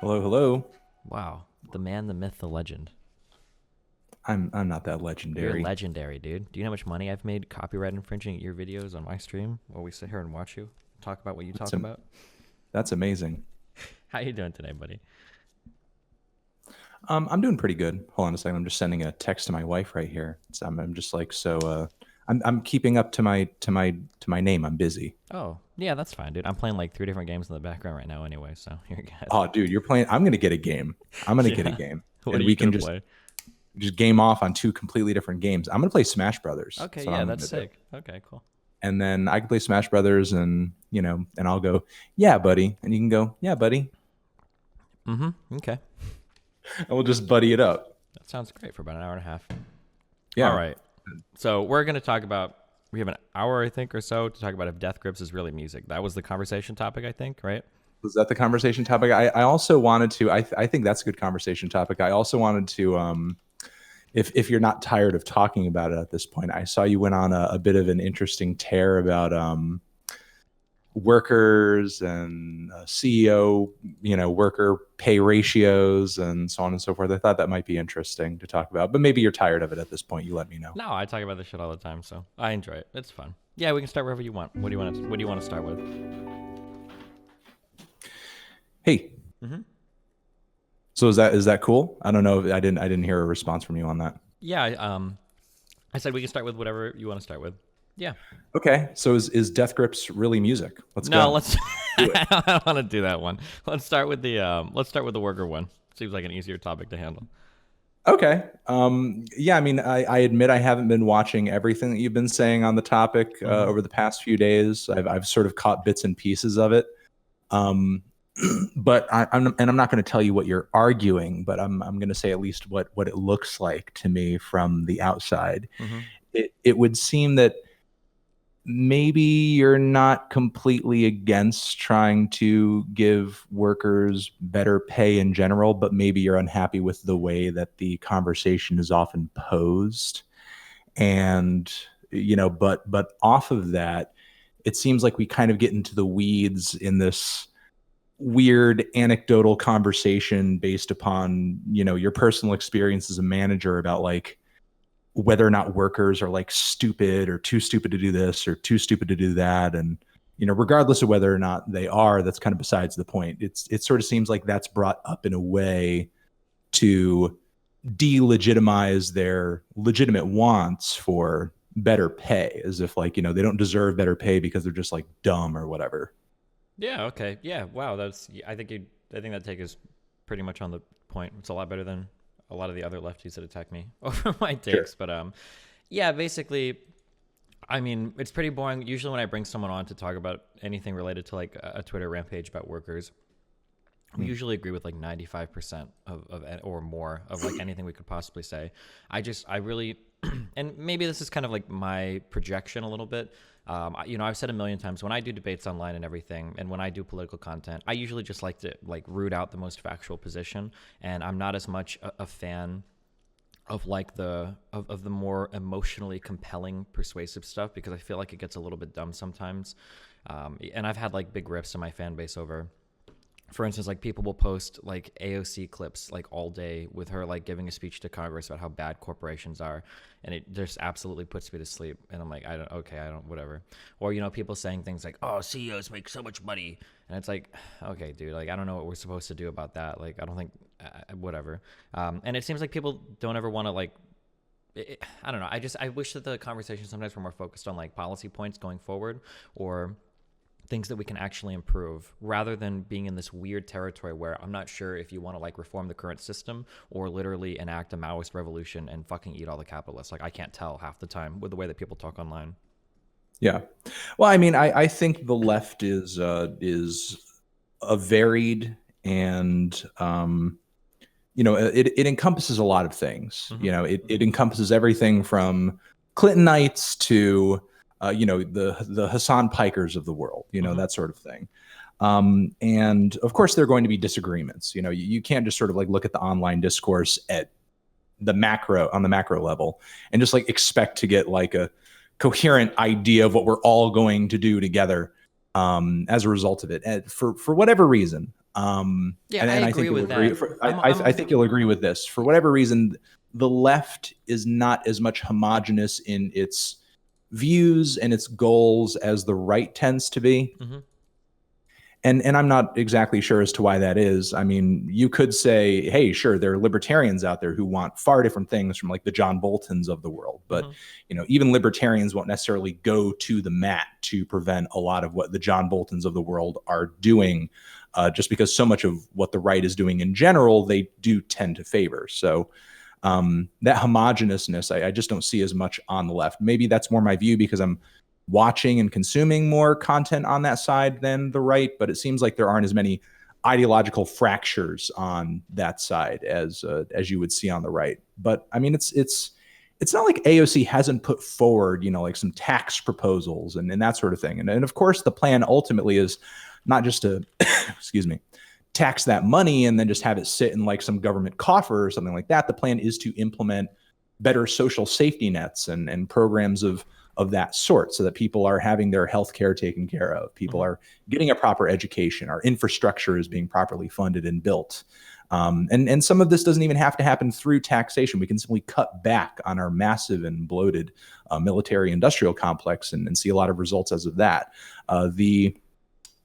Hello, hello. Wow. The man, the myth, the legend. I'm not that You're legendary. legendary, dude. Do you know how much money I've made copyright infringing your videos on my stream while we sit here and watch you talk about what you That's talk about? that's amazing. How you doing today, buddy? I'm doing pretty good. Hold on a second. I'm just sending a text to my wife right here. I'm just like so. I'm keeping up to my name. I'm busy. Oh, yeah, that's fine, dude. I'm playing like three different games in the background right now anyway, so you're good. Oh, dude, you're playing. I'm gonna get a game. I'm gonna get a Yeah. game, What are and you we can gonna just play? just game off on two completely different games. I'm gonna play Smash Brothers. Okay, That's what yeah, I'm that's gonna do. sick. Okay, cool. And then I can play Smash Brothers, and and I'll go, yeah, buddy, and you can go, yeah, buddy, Mm-hmm. Okay. and we'll just buddy it up. That sounds great for about an hour and a half. All Yeah. right. So we're gonna talk about we have an hour, I think, or so to talk about if death grips is really music. That was the conversation topic, I think, right? Was that the conversation topic? I also wanted to. I think that's a good conversation topic. I also wanted to. If you're not tired of talking about it at this point, I saw you went on a bit of an interesting tear about workers and CEO, worker pay ratios and so on and so forth. I thought that might be interesting to talk about, but maybe you're tired of it at this point. You let me know. No, I talk about this shit all the time, so I enjoy it. It's fun. Yeah, we can start wherever you want. What do you want to? What do you want to start with? Hey, Mm-hmm. so is that cool? I don't know. I didn't hear a response from you on that. Yeah, I said we can start with whatever you want to start with. Yeah. Okay, so is Death Grips really music? Let's No, go. let's. Do it. I don't want to do that one. Let's start with the worker one. Seems like an easier topic to handle. Okay. Yeah, I mean, I admit I haven't been watching everything that you've been saying on the topic Mm-hmm. over the past few days. I've sort of caught bits and pieces of it. Um, but I'm not going to tell you what you're arguing, but I'm going to say at least what it looks like to me from the outside. Mm-hmm. It would seem that maybe you're not completely against trying to give workers better pay in general, but maybe you're unhappy with the way that the conversation is often posed. And but off of that, it seems like we kind of get into the weeds in this weird anecdotal conversation based upon your personal experience as a manager about like whether or not workers are like stupid or too stupid to do this or too stupid to do that. And regardless of whether or not they are, that's kind of besides the point. It sort of seems like that's brought up in a way to delegitimize their legitimate wants for better pay, as if like they don't deserve better pay because they're just like dumb or whatever. Yeah. Okay. Yeah. Wow. That's. I think you. I think that take is pretty much on the point. It's a lot better than a lot of the other lefties that attack me over my Sure. takes. But yeah. Basically, I mean, it's pretty boring. Usually, when I bring someone on to talk about anything related to like a Twitter rampage about workers, we Mm. usually agree with like 95% of or more of like anything we could possibly say. I really, and maybe this is kind of like my projection a little bit. I've said a million times when I do debates online and everything, and when I do political content, I usually just like to like root out the most factual position, and I'm not as much a fan of like of the more emotionally compelling persuasive stuff because I feel like it gets a little bit dumb sometimes. And I've had like big riffs in my fan base over, for instance, like people will post like AOC clips like all day with her like giving a speech to Congress about how bad corporations are, and it just absolutely puts me to sleep. And I'm like, I don't, whatever. Or people saying things like, "Oh, CEOs make so much money," and it's like, okay, dude, like I don't know what we're supposed to do about that. Like I don't think, whatever. And it seems like people don't ever want to like. I don't know. I wish that the conversation sometimes were more focused on like policy points going forward, or things that we can actually improve rather than being in this weird territory where I'm not sure if you want to like reform the current system or literally enact a Maoist revolution and fucking eat all the capitalists. Like I can't tell half the time with the way that people talk online. Yeah. Well, I mean, I think the left is a varied and it encompasses a lot of things. Mm-hmm. It encompasses everything from Clintonites to the Hassan Pikers of the world, Mm-hmm. that sort of thing. And of course, there are going to be disagreements. You can't just sort of like look at the online discourse at the macro level and just like expect to get like a coherent idea of what we're all going to do together as a result of it. And for whatever reason, Yeah, I And I think agree you'll with agree. that. I think you'll agree with this. For whatever reason, the left is not as much homogenous in its views and its goals as the right tends to be. Mhm. And I'm not exactly sure as to why that is. I mean, you could say, hey, sure, there are libertarians out there who want far different things from like the John Boltons of the world, but Mhm. even libertarians won't necessarily go to the mat to prevent a lot of what the John Boltons of the world are doing, just because so much of what the right is doing in general they do tend to favor. So that homogeneousness, I just don't see as much on the left. Maybe that's more my view because I'm watching and consuming more content on that side than the right, but it seems like there aren't as many ideological fractures on that side as you would see on the right. But I mean, it's not like AOC hasn't put forward, like some tax proposals and that sort of thing. And of course, the plan ultimately is not just to, excuse me, tax that money and then just have it sit in like some government coffer or something like that. The plan is to implement better social safety nets and programs of that sort so that people are having their health care taken care of. People Mhm. are getting a proper education. Our infrastructure is being properly funded and built. And some of this doesn't even have to happen through taxation. We can simply cut back on our massive and bloated military industrial complex and see a lot of results as of that. The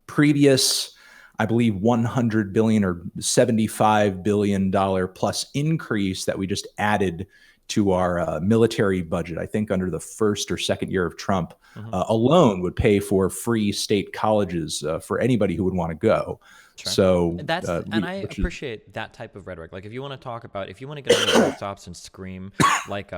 previous, I believe, 100 billion or $75 billion plus increase that we just added to our military budget, I think under the first or second year of Trump, Mhm. alone would pay for free state colleges for anybody who would want to go. Sure. So, And I which is, appreciate that type of rhetoric. Like if you want to talk about, if you want to get on the rooftops and scream like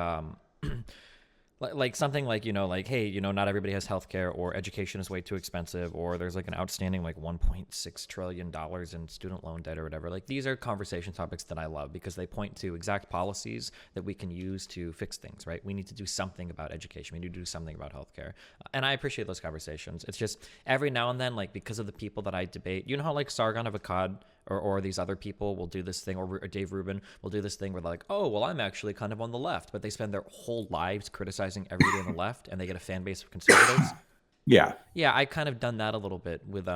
like something like, like, hey, not everybody has healthcare, or education is way too expensive, or there's like an outstanding like $1.6 trillion in student loan debt or whatever. Like these are conversation topics that I love because they point to exact policies that we can use to fix things, right? We need to do something about education. We need to do something about healthcare. And I appreciate those conversations. It's just every now and then, like because of the people that I debate, how like Sargon of Akkad or these other people will do this thing, or Dave Rubin will do this thing where they're like, oh, well, I'm actually kind of on the left, but they spend their whole lives criticizing everybody on the left, and they get a fan base of conservatives. yeah. Yeah, I kind of done that a little bit with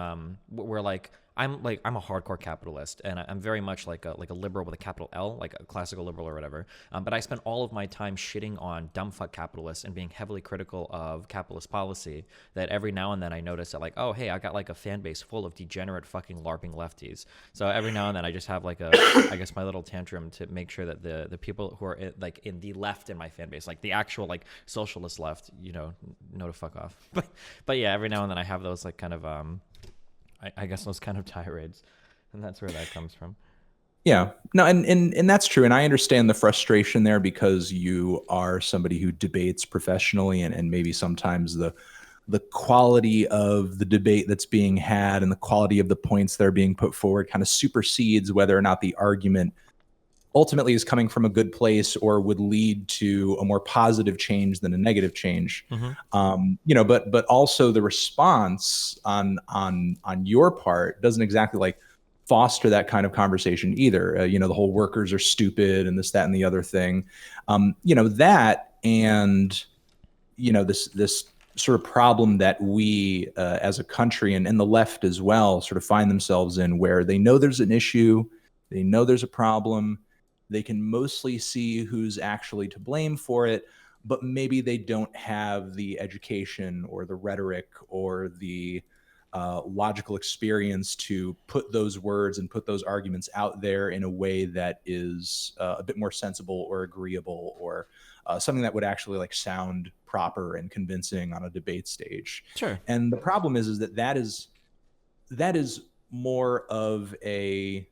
where I'm a hardcore capitalist, and I'm very much like a liberal with a capital L, like a classical liberal or whatever. But I spent all of my time shitting on dumb fuck capitalists and being heavily critical of capitalist policy. That every now and then I notice that like, oh hey, I got like a fan base full of degenerate fucking LARPing lefties. So every now and then I just have like I guess my little tantrum to make sure that the people who are in the left in my fan base, like the actual like socialist left, know to fuck off. But yeah, every now and then I have those like kind of I guess those kind of tirades, and that's where that comes from. Yeah. No, and that's true. And I understand the frustration there because you are somebody who debates professionally and maybe sometimes the quality of the debate that's being had and the quality of the points that are being put forward kind of supersedes whether or not the argument ultimately is coming from a good place or would lead to a more positive change than a negative change. Mm-hmm. But also the response on your part doesn't exactly like foster that kind of conversation either. The whole workers are stupid and this, that, and the other thing. That and this sort of problem that we as a country and the left as well sort of find themselves in, where they know there's an issue, they know there's a problem, they can mostly see who's actually to blame for it, but maybe they don't have the education or the rhetoric or the logical experience to put those words and put those arguments out there in a way that is a bit more sensible or agreeable or something that would actually like sound proper and convincing on a debate stage. Sure. And the problem is that is more of a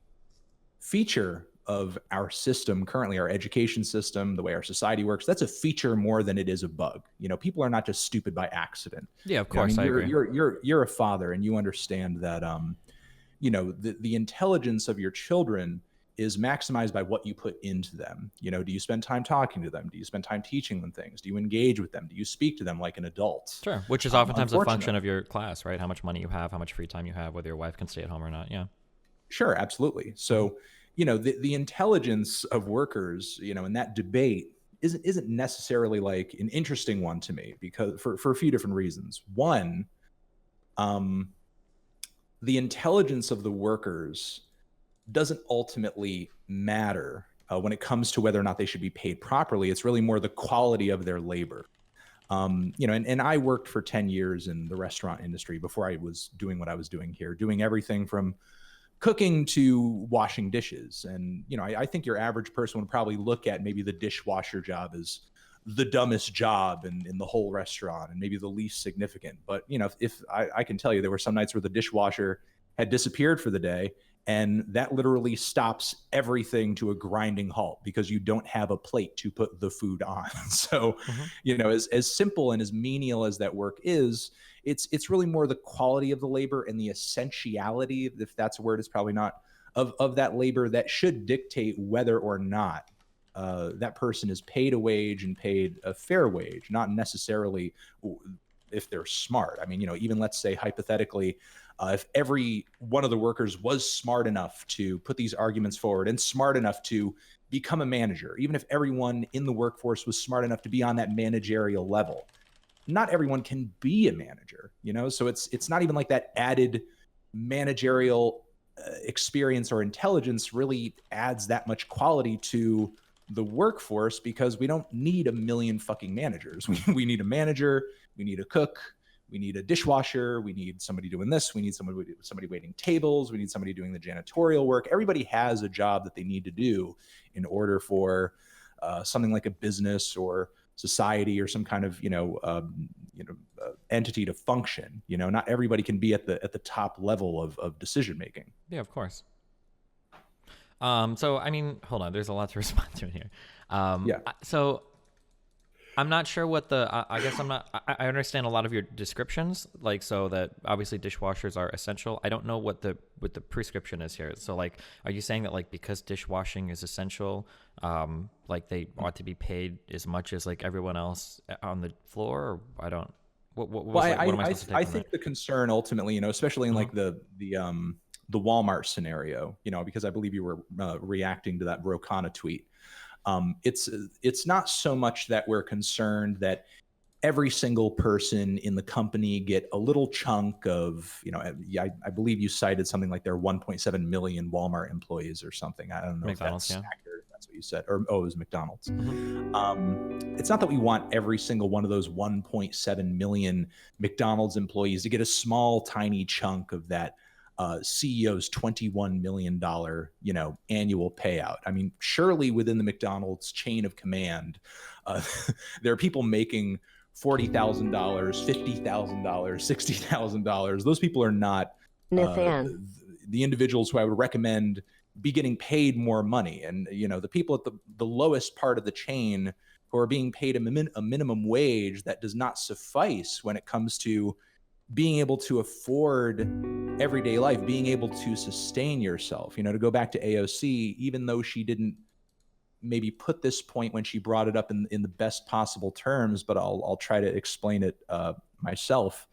feature of our system currently, our education system, the way our society works. That's a feature more than it is a bug. People are not just stupid by accident. Yeah, of I course, mean, I you're agree. you're a father, and you understand that the intelligence of your children is maximized by what you put into them. Do you spend time talking to them? Do you spend time teaching them things? Do you engage with them? Do you speak to them like an adult? Sure, which is oftentimes a function Unfortunately, of your class, right? How much money you have, how much free time you have, whether your wife can stay at home or not. Yeah. sure, absolutely. Mm-hmm. So, the intelligence of workers, in that debate isn't necessarily like an interesting one to me because for a few different reasons. One, um, the intelligence of the workers doesn't ultimately matter when it comes to whether or not they should be paid properly. It's really more the quality of their labor. And I worked for 10 years in the restaurant industry before I was doing what I was doing here, doing everything from cooking to washing dishes. And, I think your average person would probably look at maybe the dishwasher job as the dumbest job in the whole restaurant and maybe the least significant. But, if I can tell you, there were some nights where the dishwasher had disappeared for the day, and that literally stops everything to a grinding halt because you don't have a plate to put the food on. So, Mm-hmm. as simple and as menial as that work is, it's really more the quality of the labor and the essentiality, if that's a word, it's probably not, of that labor that should dictate whether or not that person is paid a wage and paid a fair wage, not necessarily if they're smart. I mean, even let's say hypothetically, if every one of the workers was smart enough to put these arguments forward and smart enough to become a manager, even if everyone in the workforce was smart enough to be on that managerial level, not everyone can be a manager, so it's not even like that added managerial experience or intelligence really adds that much quality to the workforce, because we don't need a million fucking managers. We need a manager, we need a cook, we need a dishwasher, we need somebody doing this, we need somebody waiting tables, we need somebody doing the janitorial work. Everybody has a job that they need to do in order for something like a business or society or some kind of entity to function. Not everybody can be at the top level of decision making. Yeah, of course. So I mean, hold on. There's a lot to respond to in here. Yeah. So I'm not sure what I guess I'm not. I understand a lot of your descriptions, like, so that obviously dishwashers are essential. I don't know what the prescription is here. So like, are you saying that like because dishwashing is essential, like they ought to be paid as much as like everyone else on the floor? Or I don't. What am I supposed to take I from think that? the concern ultimately, especially in Uh-huh. like the Walmart scenario, because I believe you were reacting to that Brocana tweet. It's not so much that we're concerned that every single person in the company get a little chunk of, I believe you cited something like there are 1.7 million Walmart employees or something. I don't know if McDonald's, that's yeah. accurate, if that's what you said, or it was McDonald's. Mm-hmm. It's not that we want every single one of those 1.7 million McDonald's employees to get a small, tiny chunk of that CEO's $21 million, annual payout. I mean, surely within the McDonald's chain of command, uh, there are people making $40,000, $50,000, $60,000. Those people are not Nathan. the individuals who I would recommend be getting paid more money. And the people at the lowest part of the chain who are being paid a minimum wage that does not suffice when it comes to being able to afford everyday life, being able to sustain yourself. To go back to AOC, even though she didn't maybe put this point when she brought it up in the best possible terms, but I'll try to explain it myself.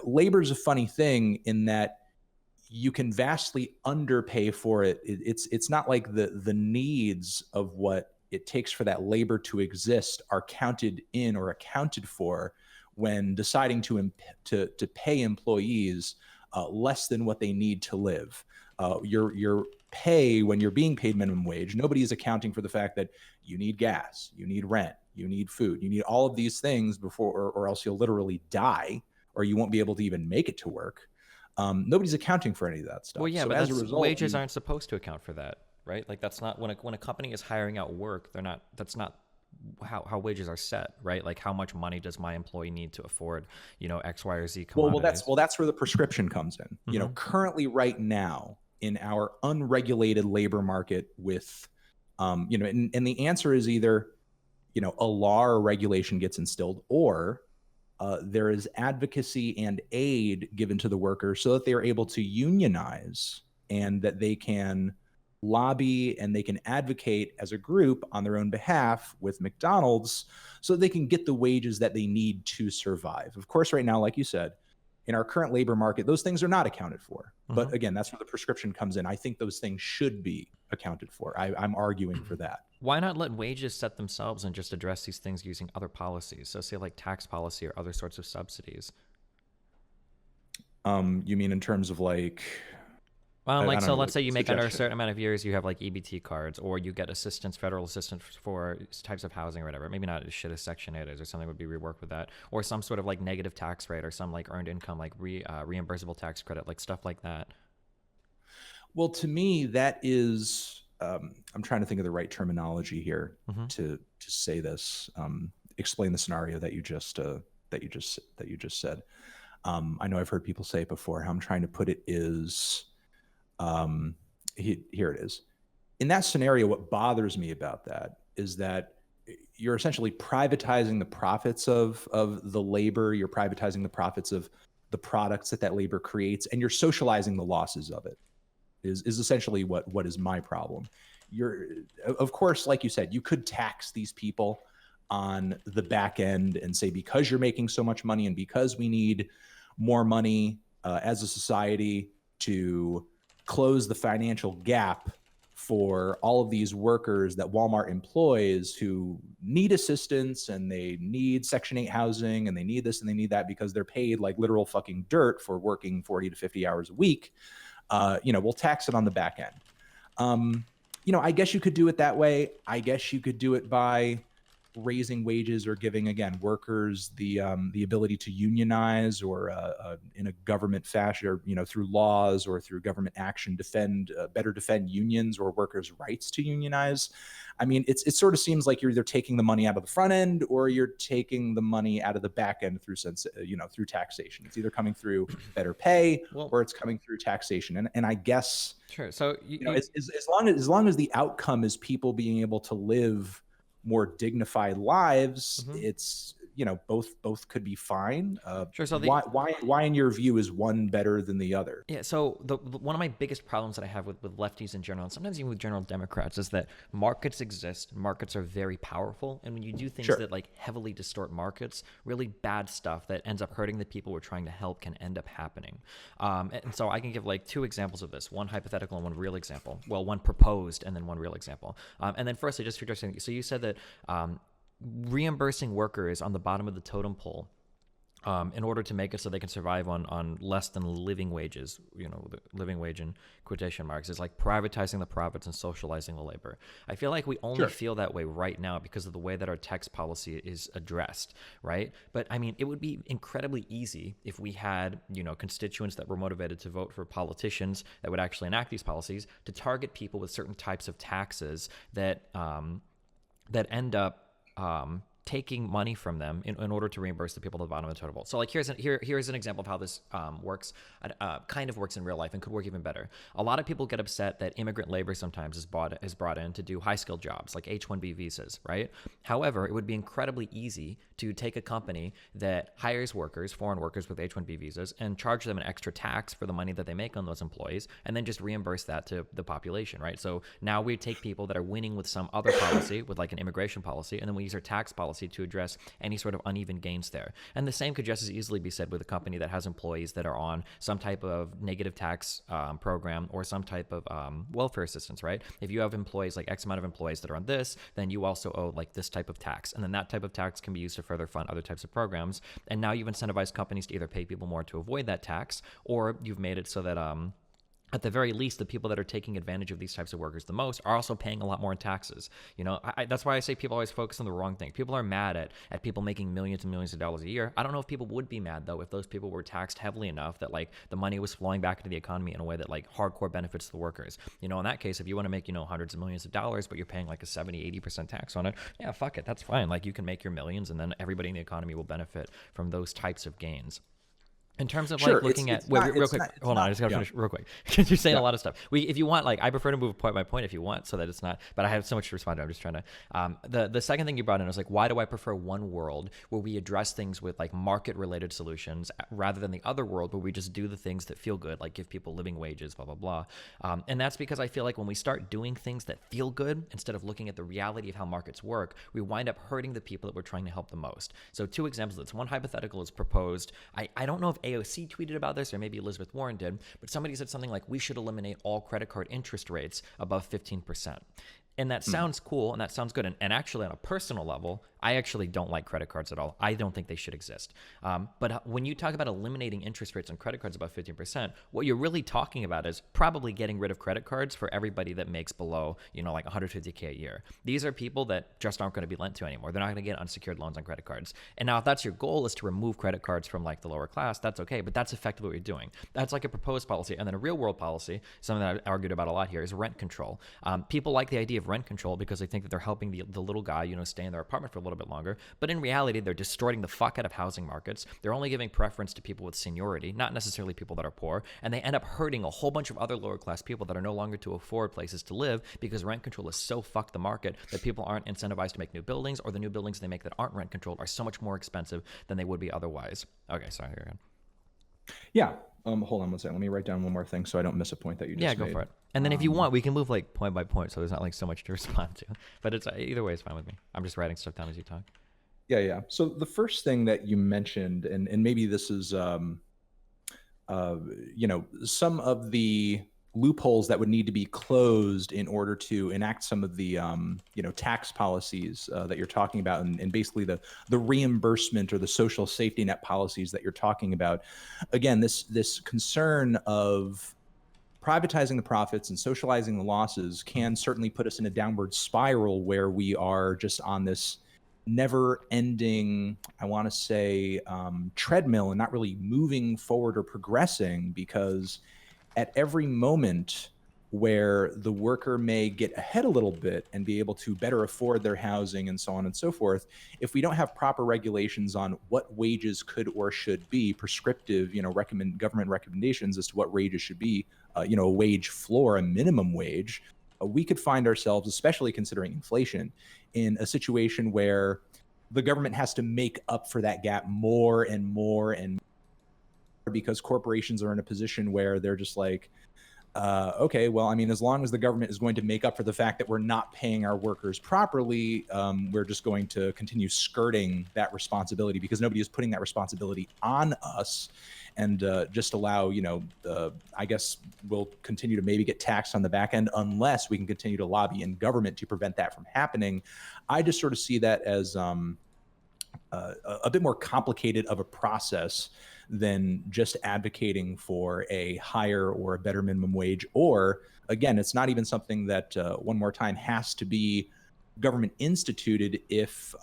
Labor is a funny thing in that you can vastly underpay for it. It's not like the needs of what it takes for that labor to exist are counted in or accounted for when deciding to pay employees less than what they need to live. Your pay when you're being paid minimum wage, nobody is accounting for the fact that you need gas, you need rent, you need food, you need all of these things before, or else you'll literally die, or you won't be able to even make it to work. Nobody's accounting for any of that stuff. Well, yeah, So but as a that's result, wages aren't supposed to account for that, right? Like that's not when a company is hiring out work, they're not. That's not how wages are set, right? Like how much money does my employee need to afford, X, Y, or Z commodities? that's where the prescription comes in. Mm-hmm. Currently, right now, in our unregulated labor market, with, and the answer is either, a law or regulation gets instilled, or there is advocacy and aid given to the workers so that they are able to unionize and that they can lobby and they can advocate as a group on their own behalf with McDonald's so that they can get the wages that they need to survive. Of course, right now, like you said, in our current labor market, those things are not accounted for. Mm-hmm. But again, that's where the prescription comes in. I think those things should be accounted for. I'm arguing for that. Why not let wages set themselves and just address these things using other policies? So say like tax policy or other sorts of subsidies. You mean in terms of like, I Like, don't so know, let's like say you make under a suggestion. certain amount of years, you have like EBT cards, or you get assistance, federal assistance for types of housing or whatever. Maybe not as shit as Section 8 is, or something would be reworked with that, or some sort of like negative tax rate, or some like earned income, like reimbursable tax credit, like stuff like that. Well, to me, that is. I'm trying to think of the right terminology here Mm-hmm. to say this. Explain the scenario that you just said. I know I've heard people say it before. How I'm trying to put it is, um, here it is. In that scenario, what bothers me about that is that you're essentially privatizing the profits of the labor. You're privatizing the profits of the products that that labor creates, and you're socializing the losses of it. Is essentially what is my problem. You're, of course, like you said, you could tax these people on the back end and say, because you're making so much money and because we need more money as a society to close the financial gap for all of these workers that Walmart employs who need assistance and they need Section 8 housing and they need this and they need that because they're paid like literal fucking dirt for working 40 to 50 hours a week. We'll tax it on the back end. Um, I guess you could do it that way. I guess you could do it by raising wages or giving again workers the ability to unionize or in a government fashion or through laws or through government action better defend unions or workers' rights to unionize. I mean, it sort of seems like you're either taking the money out of the front end or you're taking the money out of the back end through taxation. It's either coming through better pay Well, or it's coming through taxation. And I guess sure. So as long as the outcome is people being able to live more dignified lives, mhm. it's both could be fine. Sure. So the Why in your view is one better than the other? Yeah, so one of my biggest problems that I have with lefties in general, and sometimes even with general Democrats, is that markets exist. Markets are very powerful, and when you do things Sure. that like heavily distort markets, really bad stuff that ends up hurting the people we're trying to help can end up happening. And so I can give like two examples of this: one hypothetical and one real example. Well, one proposed and then one real example. And then firstly, just for addressing, so you said that reimbursing workers on the bottom of the totem pole in order to make it so they can survive on less than living wages, the living wage in quotation marks, is like privatizing the profits and socializing the labor. I feel like we only Sure. feel that way right now because of the way that our tax policy is addressed, right? But I mean, it would be incredibly easy if we had, constituents that were motivated to vote for politicians that would actually enact these policies to target people with certain types of taxes that end up taking money from them in order to reimburse the people at the bottom of the totem pole. So like here's an example of how this works, kind of works in real life and could work even better. A lot of people get upset that immigrant labor sometimes is brought in to do high skilled jobs like H-1B visas, right? However, it would be incredibly easy to take a company that hires workers, foreign workers with H-1B visas, and charge them an extra tax for the money that they make on those employees, and then just reimburse that to the population, right? So now we take people that are winning with some other policy, with like an immigration policy, and then we use our tax policy to address any sort of uneven gains there. And the same could just as easily be said with a company that has employees that are on some type of negative tax program or some type of welfare assistance, right? If you have employees, like X amount of employees that are on this, then you also owe like this type of tax. And then that type of tax can be used to further fund other types of programs. And now you've incentivized companies to either pay people more to avoid that tax, or you've made it so that at the very least, the people that are taking advantage of these types of workers the most are also paying a lot more in taxes. That's why I say people always focus on the wrong thing. People are mad at people making millions and millions of dollars a year. I don't know if people would be mad though if those people were taxed heavily enough that like the money was flowing back into the economy in a way that like hardcore benefits the workers. In that case, if you want to make hundreds of millions of dollars, but you're paying like a 70-80% tax on it, yeah, fuck it, that's fine. Like you can make your millions, and then everybody in the economy will benefit from those types of gains. In terms of Sure. like looking at wait, real quick, It's hold on, I not. just gotta Yeah. finish real quick because you're saying a Yeah. lot of stuff. If you want, like, I prefer to move point by point if you want, so that it's not. But I have so much to respond to. I'm just trying to. The second thing you brought in was like, why do I prefer one world where we address things with like market related solutions rather than the other world where we just do the things that feel good, like give people living wages, blah blah blah. And that's because I feel like when we start doing things that feel good instead of looking at the reality of how markets work, we wind up hurting the people that we're trying to help the most. So two examples of this. One hypothetical is proposed. I don't know if AOC tweeted about this or maybe Elizabeth Warren did, but somebody said something like we should eliminate all credit card interest rates above 15%. And that sounds cool and that sounds good. And actually, on a personal level, I actually don't like credit cards at all. I don't think they should exist. But when you talk about eliminating interest rates on credit cards about 15%, what you're really talking about is probably getting rid of credit cards for everybody that makes below, like 150K a year. These are people that just aren't going to be lent to anymore. They're not going to get unsecured loans on credit cards. And now if that's your goal, is to remove credit cards from like the lower class, that's okay. But that's effectively what you're doing. That's like a proposed policy. And then a real world policy, something that I argued about a lot here, is rent control. People like the idea of rent control because they think that they're helping the little guy, stay in their apartment for a little bit longer. But in reality, they're distorting the fuck out of housing markets. They're only giving preference to people with seniority, not necessarily people that are poor. And they end up hurting a whole bunch of other lower class people that are no longer to afford places to live because rent control has so fucked the market that people aren't incentivized to make new buildings, or the new buildings they make that aren't rent controlled are so much more expensive than they would be otherwise. Okay, sorry. Here again. Yeah. Hold on one second. Let me write down one more thing so I don't miss a point that you just made. Go for it. And then if you want, we can move like point by point, so there's not like so much to respond to. But it's either way is fine with me. I'm just writing stuff down as you talk. Yeah. So the first thing that you mentioned, and maybe this is, some of the loopholes that would need to be closed in order to enact some of the, tax policies that you're talking about, and basically the reimbursement or the social safety net policies that you're talking about. Again, this concern of privatizing the profits and socializing the losses can certainly put us in a downward spiral where we are just on this never ending, I want to say, treadmill, and not really moving forward or progressing, because at every moment where the worker may get ahead a little bit and be able to better afford their housing and so on and so forth, if we don't have proper regulations on what wages could or should be, prescriptive, government recommendations as to what wages should be, a wage floor, a minimum wage, we could find ourselves, especially considering inflation, in a situation where the government has to make up for that gap more and more and more, because corporations are in a position where they're just like, okay, well, I mean, as long as the government is going to make up for the fact that we're not paying our workers properly, we're just going to continue skirting that responsibility, because nobody is putting that responsibility on us, and just allow, I guess we'll continue to maybe get taxed on the back end unless we can continue to lobby in government to prevent that from happening. I just sort of see that as a bit more complicated of a process than just advocating for a higher or a better minimum wage. Or again, it's not even something that, one more time, has to be government instituted if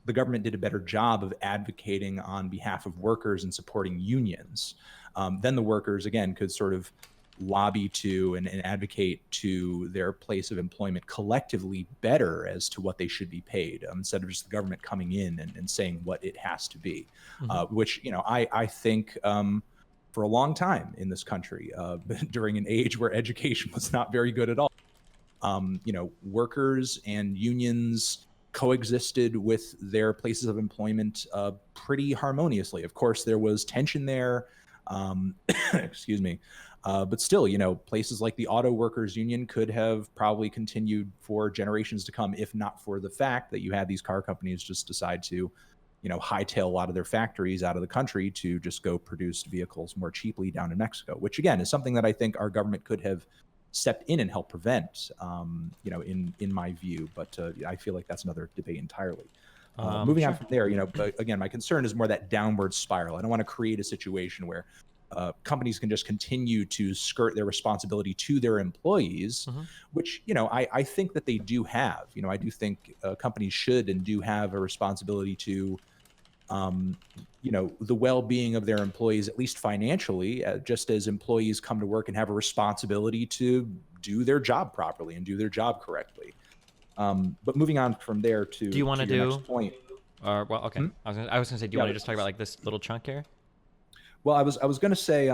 the government did a better job of advocating on behalf of workers and supporting unions. Then the workers, again, could sort of lobby to and advocate to their place of employment collectively better as to what they should be paid, instead of just the government coming in and saying what it has to be, which, I think for a long time in this country, during an age where education was not very good at all, workers and unions coexisted with their places of employment pretty harmoniously. Of course, there was tension there. Excuse me. But still, places like the Auto Workers Union could have probably continued for generations to come, if not for the fact that you had these car companies just decide to, hightail a lot of their factories out of the country to just go produce vehicles more cheaply down in Mexico, which again is something that I think our government could have stepped in and helped prevent, in my view. But I feel like that's another debate entirely. Moving on from there, but again, my concern is more that downward spiral. I don't want to create a situation where companies can just continue to skirt their responsibility to their employees, which, I think that they do have. I do think companies should and do have a responsibility to, the well-being of their employees, at least financially, just as employees come to work and have a responsibility to do their job properly and do their job correctly. But moving on from there to, do you want to do next point? Okay. I was gonna say, do you want to just talk about like this little chunk here? Well, I was going to say,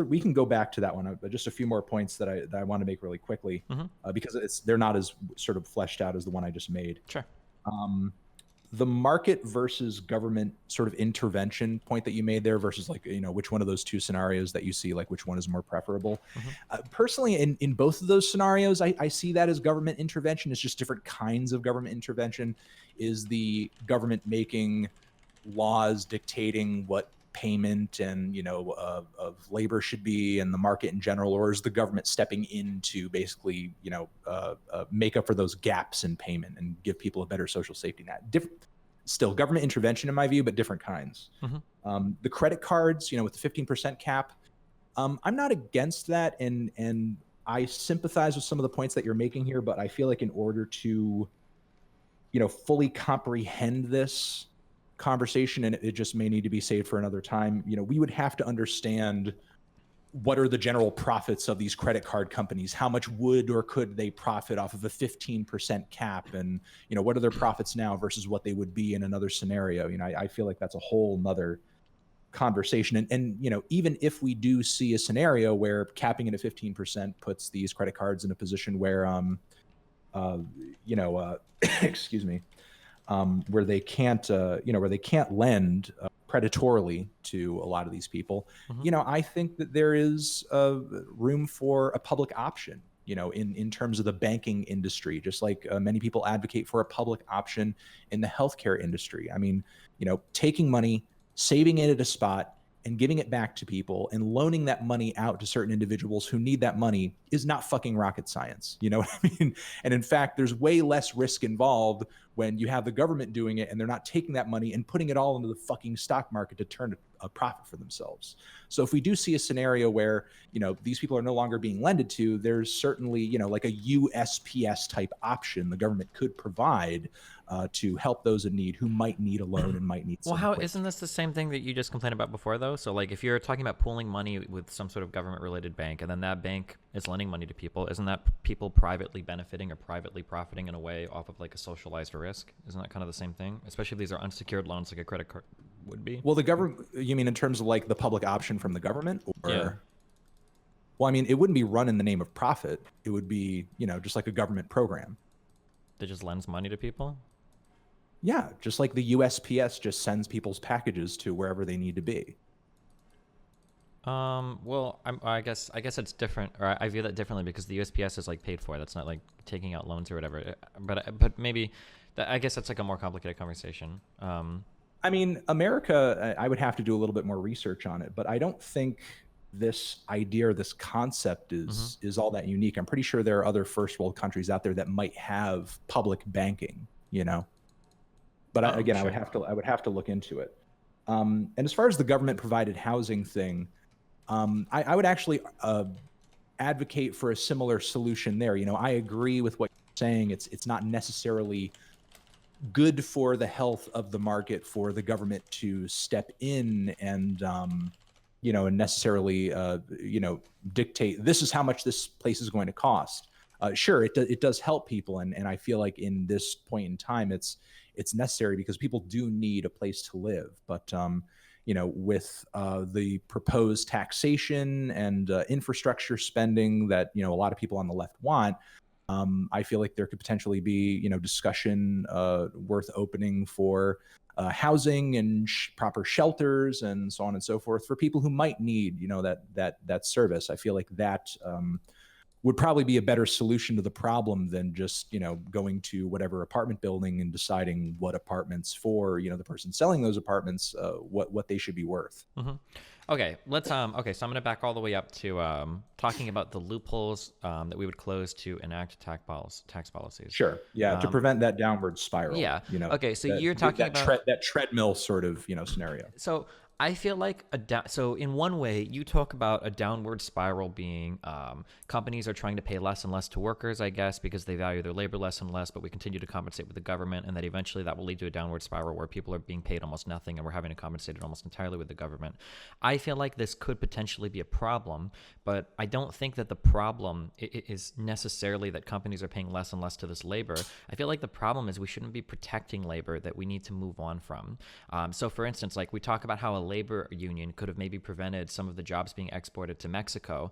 we can go back to that one, but just a few more points that I want to make really quickly, because they're not as sort of fleshed out as the one I just made. Sure. The market versus government sort of intervention point that you made there versus which one of those two scenarios that you see, like which one is more preferable. Personally, in both of those scenarios, I see that as government intervention. It's just different kinds of government intervention. Is the government making laws dictating what payment and, of labor should be and the market in general, or is the government stepping in to basically, make up for those gaps in payment and give people a better social safety net? Still government intervention in my view, but different kinds. The credit cards, with the 15% cap, I'm not against that. And I sympathize with some of the points that you're making here, but I feel like in order to, fully comprehend this conversation, and it just may need to be saved for another time, we would have to understand what are the general profits of these credit card companies? How much would or could they profit off of a 15% cap? And, what are their profits now versus what they would be in another scenario? I feel like that's a whole nother conversation. And even if we do see a scenario where capping it at 15% puts these credit cards in a position where, excuse me, where they can't, where they can't lend predatorily to a lot of these people, I think that there is room for a public option, in terms of the banking industry, just like many people advocate for a public option in the healthcare industry. I mean, taking money, saving it at a spot, and giving it back to people and loaning that money out to certain individuals who need that money is not fucking rocket science. You know what I mean? And in fact, there's way less risk involved when you have the government doing it and they're not taking that money and putting it all into the fucking stock market to turn a profit for themselves. So if we do see a scenario where, these people are no longer being lended to, there's certainly, like a USPS type option the government could provide to help those in need who might need a loan and might need some isn't this the same thing that you just complained about before, though? So, like, if you're talking about pooling money with some sort of government-related bank, and then that bank is lending money to people, isn't that people privately benefiting or privately profiting in a way off of, like, a socialized risk? Isn't that kind of the same thing? Especially if these are unsecured loans like a credit card would be. Well, the government, you mean in terms of, like, the public option from the government? Or... Yeah. Well, I mean, it wouldn't be run in the name of profit. It would be, just like a government program. That just lends money to people? Yeah, just like the USPS just sends people's packages to wherever they need to be. Well, I guess it's different, or I view that differently because the USPS is like paid for. That's not like taking out loans or whatever. But maybe, I guess that's like a more complicated conversation. I mean, America, I would have to do a little bit more research on it, but I don't think this idea or this concept is all that unique. I'm pretty sure there are other first world countries out there that might have public banking, But again, sure. I would have to look into it. And as far as the government provided housing thing, I would actually advocate for a similar solution there. I agree with what you're saying. It's not necessarily good for the health of the market for the government to step in and and necessarily dictate this is how much this place is going to cost. Sure, it does help people, and I feel like in this point in time it's necessary because people do need a place to live. But with the proposed taxation and infrastructure spending that a lot of people on the left want, I feel like there could potentially be discussion worth opening for housing and proper shelters and so on and so forth for people who might need that service. I feel like that would probably be a better solution to the problem than just going to whatever apartment building and deciding what apartments for the person selling those apartments what they should be worth. Okay, let's okay, so I'm going to back all the way up to talking about the loopholes that we would close to enact tax policies. Sure. Yeah, to prevent that downward spiral. Yeah. Okay, so you're talking about that treadmill sort of scenario. So I feel like so in one way, you talk about a downward spiral being companies are trying to pay less and less to workers, I guess, because they value their labor less and less, but we continue to compensate with the government, and that eventually that will lead to a downward spiral where people are being paid almost nothing and we're having to compensate it almost entirely with the government. I feel like this could potentially be a problem, but I don't think that the problem is necessarily that companies are paying less and less to this labor. I feel like the problem is we shouldn't be protecting labor that we need to move on from. So for instance, like we talk about how a labor union could have maybe prevented some of the jobs being exported to Mexico,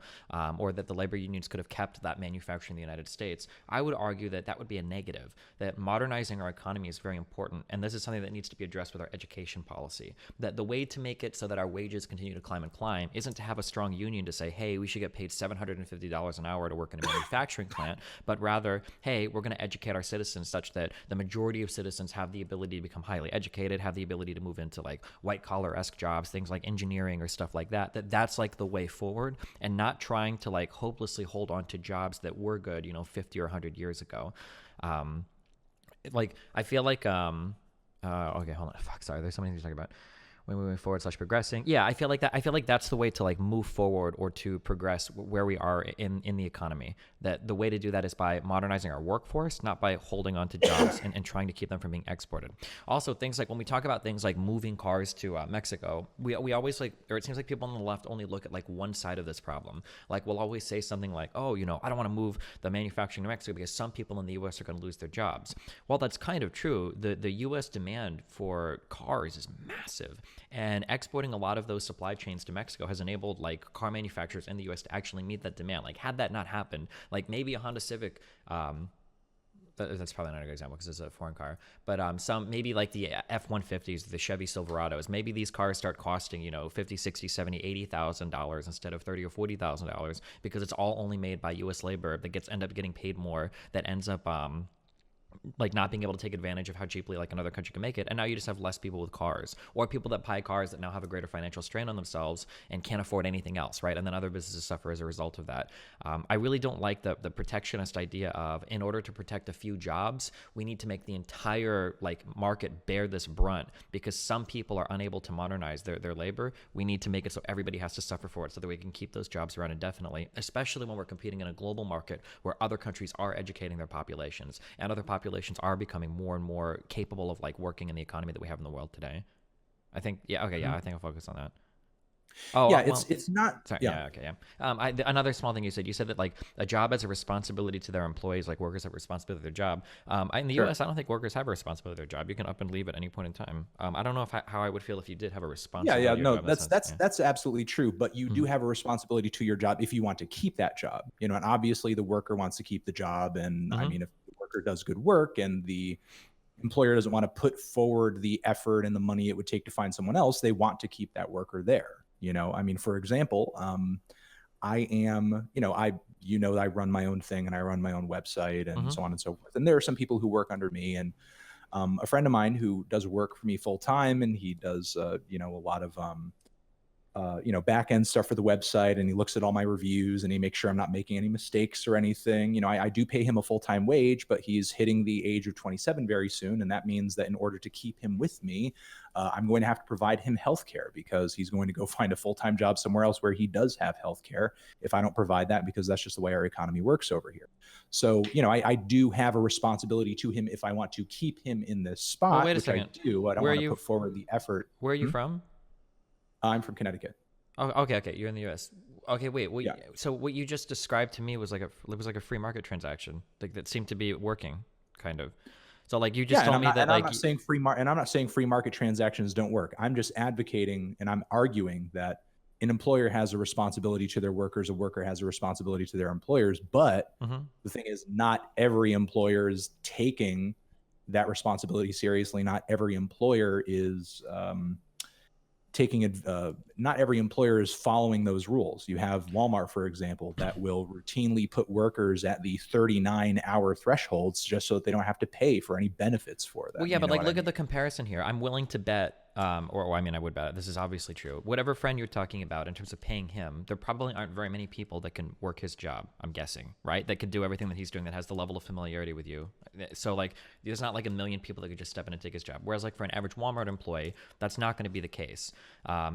or that the labor unions could have kept that manufacturing in the United States. I would argue that that would be a negative, that modernizing our economy is very important, and this is something that needs to be addressed with our education policy. That the way to make it so that our wages continue to climb and climb isn't to have a strong union to say, hey, we should get paid $750 an hour to work in a manufacturing plant, but rather, hey, we're going to educate our citizens such that the majority of citizens have the ability to become highly educated, have the ability to move into like white-collar-esque jobs, things like engineering or stuff like that, that's like the way forward, and not trying to like hopelessly hold on to jobs that were good, 50 or 100 years ago. Um, like I feel like okay, hold on. Fuck, sorry. There's so many things to talk about. When moving forward slash progressing. Yeah, I feel like that. I feel like that's the way to like move forward or to progress where we are in the economy. That the way to do that is by modernizing our workforce, not by holding on to jobs and trying to keep them from being exported. Also, things like when we talk about things like moving cars to Mexico, we always like, or it seems like people on the left only look at like one side of this problem. Like we'll always say something like, oh, I don't want to move the manufacturing to Mexico because some people in the U.S. are going to lose their jobs. Well, that's kind of true. The U.S. demand for cars is massive. And exporting a lot of those supply chains to Mexico has enabled like car manufacturers in the U.S. to actually meet that demand. Like had that not happened, like maybe a Honda Civic, that's probably not a good example because it's a foreign car, but some maybe like the F-150s, the Chevy Silverados, maybe these cars start costing, 50, 60, 70, $80,000 instead of $30 or $40,000 because it's all only made by U.S. labor that end up getting paid more, that ends up like not being able to take advantage of how cheaply like another country can make it, and now you just have less people with cars, or people that buy cars that now have a greater financial strain on themselves and can't afford anything else, right? And then other businesses suffer as a result of that. I really don't like the protectionist idea of, in order to protect a few jobs, we need to make the entire like market bear this brunt because some people are unable to modernize their labor. We need to make it so everybody has to suffer for it so that we can keep those jobs around indefinitely, especially when we're competing in a global market where other countries are educating their populations and other populations are becoming more and more capable of like working in the economy that we have in the world today. I think, yeah, okay, yeah, I think I'll focus on that. Oh, Yeah, well, it's not. sorry, Yeah, yeah, okay, yeah. Another small thing you said that like a job has a responsibility to their employees, like workers have a responsibility to their job. In the sure. U.S., I don't think workers have a responsibility to their job. You can up and leave at any point in time. I don't know how I would feel if you did have a Yeah, yeah, responsibility to your no, job in that that's sense. that's Yeah. that's absolutely true. But you do Mhm. have a responsibility to your job if you want to keep that job. And obviously the worker wants to keep the job. And I Mhm. mean, if the worker does good work and the employer doesn't want to put forward the effort and the money it would take to find someone else, they want to keep that worker there. I mean, for example, I am, I run my own thing and I run my own website and Mhm. so on and so forth. And there are some people who work under me, and a friend of mine who does work for me full time, and he does, a lot of back end stuff for the website, and he looks at all my reviews and he makes sure I'm not making any mistakes or anything. I do pay him a full time wage, but he's hitting the age of 27 very soon, and that means that in order to keep him with me, I'm going to have to provide him health care because he's going to go find a full time job somewhere else where he does have health care if I don't provide that, because that's just the way our economy works over here. So, I do have a responsibility to him if I want to keep him in this Well, spot, wait a which I second. do. I don't Where are want to you? put forward the effort. Where are you Hmm? from? I'm from Connecticut. Oh, okay. You're in the U.S. Okay, wait. Yeah. So what you just described to me was like a free market transaction, like that seemed to be working, kind of. So like you Yeah, just told me that I'm like not saying and I'm not saying free market transactions don't work. I'm just advocating and I'm arguing that an employer has a responsibility to their workers, a worker has a responsibility to their employers, but Mhm. the thing is not every employer is taking that responsibility seriously. Not every employer is not every employer is following those rules. You have Walmart, for example, that will routinely put workers at the 39-hour thresholds just so that they don't have to pay for any benefits for Well, them. yeah, You but know like, what I look at mean? the comparison here. I'm willing to bet, or I mean, I would bet this is obviously true. Whatever friend you're talking about in terms of paying him, there probably aren't very many people that can work his job. I'm guessing, right? That could do everything that he's doing, that has the level of familiarity with you. So like, there's not like a million people that could just step in and take his job. Whereas like for an average Walmart employee, that's not going to be the case.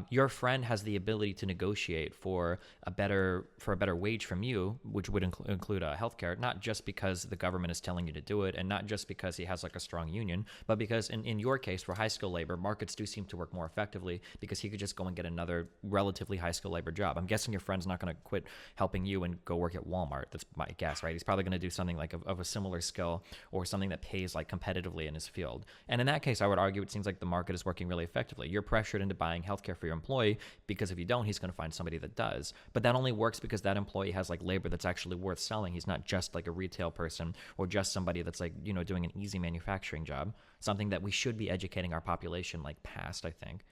Your friend has the ability to negotiate for a better wage from you, which would include healthcare, not just because the government is telling you to do it, and not just because he has like a strong union, but because in your case, for high skill labor, markets do seem to work more effectively because he could just go and get another relatively high skill labor job. I'm guessing your friend's not going to quit helping you and go work at Walmart. That's my guess, right? He's probably going to do something like of a similar skill or something that pays like competitively in his field. And in that case, I would argue it seems like the market is working really effectively. You're pressured into buying healthcare for your employee because if you don't, he's going to find somebody that does. But that only works because that employee has like labor that's actually worth selling. He's not just like a retail person or just somebody that's like, doing an easy manufacturing job, something that we should be educating our population like past, I think.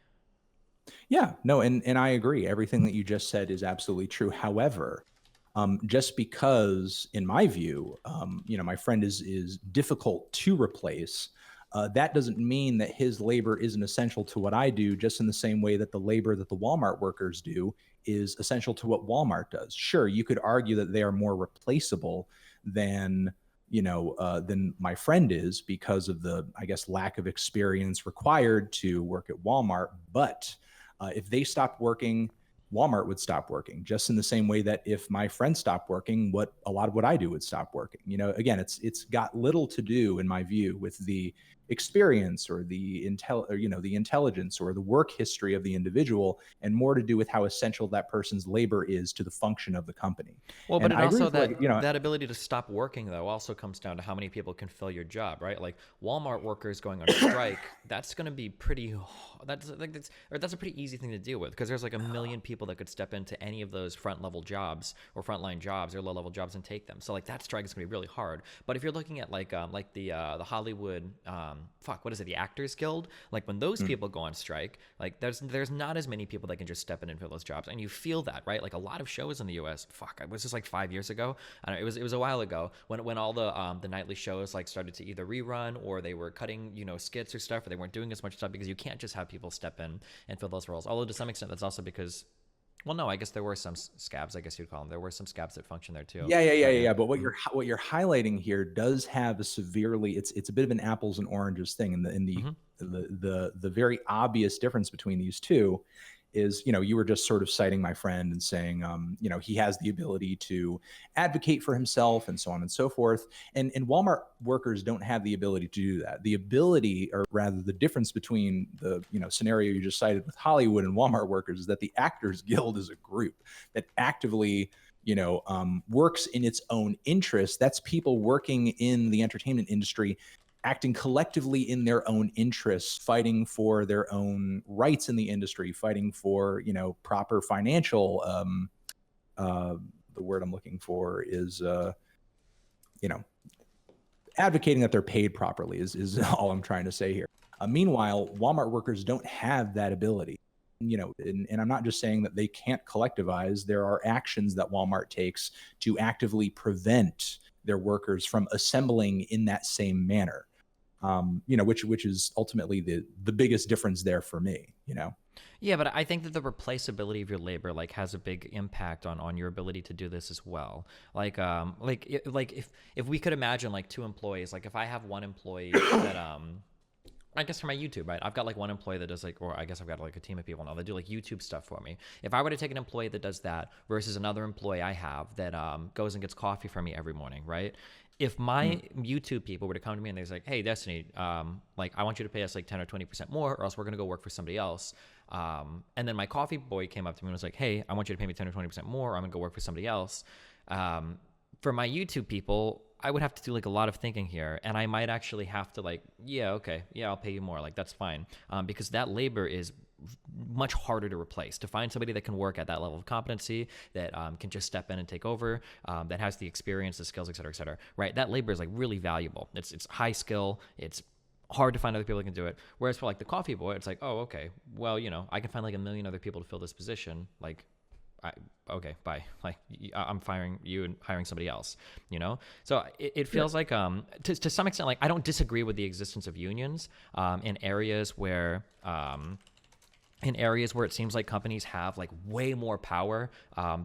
Yeah, no, and I agree. Everything that you just said is absolutely true. However, just because, in my view, my friend is difficult to replace, That doesn't mean that his labor isn't essential to what I do, just in the same way that the labor that the Walmart workers do is essential to what Walmart does. Sure, you could argue that they are more replaceable than than my friend is, because of the, I guess, lack of experience required to work at Walmart. But if they stopped working, Walmart would stop working, just in the same way that if my friend stopped working, a lot of what I do would stop working. Again, it's got little to do, in my view, with the experience or the the intelligence or the work history of the individual, and more to do with how essential that person's labor is to the function of the company. Well, but And it I agree also with what that ability to stop working though also comes down to how many people can fill your job, right? Like Walmart workers going on strike, that's going to be pretty. That's like that's a pretty easy thing to deal with, because there's like a million people that could step into any of those front level jobs or frontline jobs or low level jobs and take them. So like that strike is going to be really hard. But if you're looking at like the Hollywood what is it, the Actors Guild, like when those people go on strike, like there's not as many people that can just step in and fill those jobs, and you feel that, right? Like a lot of shows in the U.S. It was just like 5 years ago. I don't know, it was a while ago when all the nightly shows like started to either rerun, or they were cutting skits or stuff, or they weren't doing as much stuff, because you can't just have people step in and fill those roles. Although to some extent that's also because, well, no, I guess there were some scabs, I guess you'd call them. There were some scabs that function there too. Yeah. But what you're highlighting here does have a severely, it's a bit of an apples and oranges thing. And the very obvious difference between these two is, you were just sort of citing my friend and saying, he has the ability to advocate for himself and so on and so forth. And Walmart workers don't have the ability to do that. The ability, or rather the difference between the, scenario you just cited with Hollywood and Walmart workers, is that the Actors Guild is a group that actively works in its own interest. That's people working in the entertainment industry, acting collectively in their own interests, fighting for their own rights in the industry, fighting for, proper financial, the word I'm looking for is, advocating that they're paid properly is all I'm trying to say here. Meanwhile, Walmart workers don't have that ability. And I'm not just saying that they can't collectivize. There are actions that Walmart takes to actively prevent their workers from assembling in that same manner. Which is ultimately the biggest difference there for me. Yeah, but I think that the replaceability of your labor like has a big impact on your ability to do this as well. Like if we could imagine like two employees, like if I have one employee that I guess for my YouTube, right? I've got like one employee that does like, or I guess I've got like a team of people now that do like YouTube stuff for me. If I were to take an employee that does that versus another employee I have that goes and gets coffee for me every morning, right? If my YouTube people were to come to me and they're like, hey, Destiny, like I want you to pay us like 10 or 20% more, or else we're going to go work for somebody else. And then my coffee boy came up to me and was like, hey, I want you to pay me 10 or 20% more, or I'm going to go work for somebody else. For my YouTube people, I would have to do like a lot of thinking here, and I might actually have to like, yeah, okay, yeah, I'll pay you more. Like that's fine. Because that labor is much harder to replace. To find somebody that can work at that level of competency, that can just step in and take over, that has the experience, the skills, et cetera, right? That labor is like really valuable. It's high skill. It's hard to find other people that can do it. Whereas for like the coffee boy, it's like, oh, okay, well, I can find like a million other people to fill this position. Like, okay, bye. Like I'm firing you and hiring somebody else, So it feels like, to some extent, like I don't disagree with the existence of unions in areas where, it seems like companies have like way more power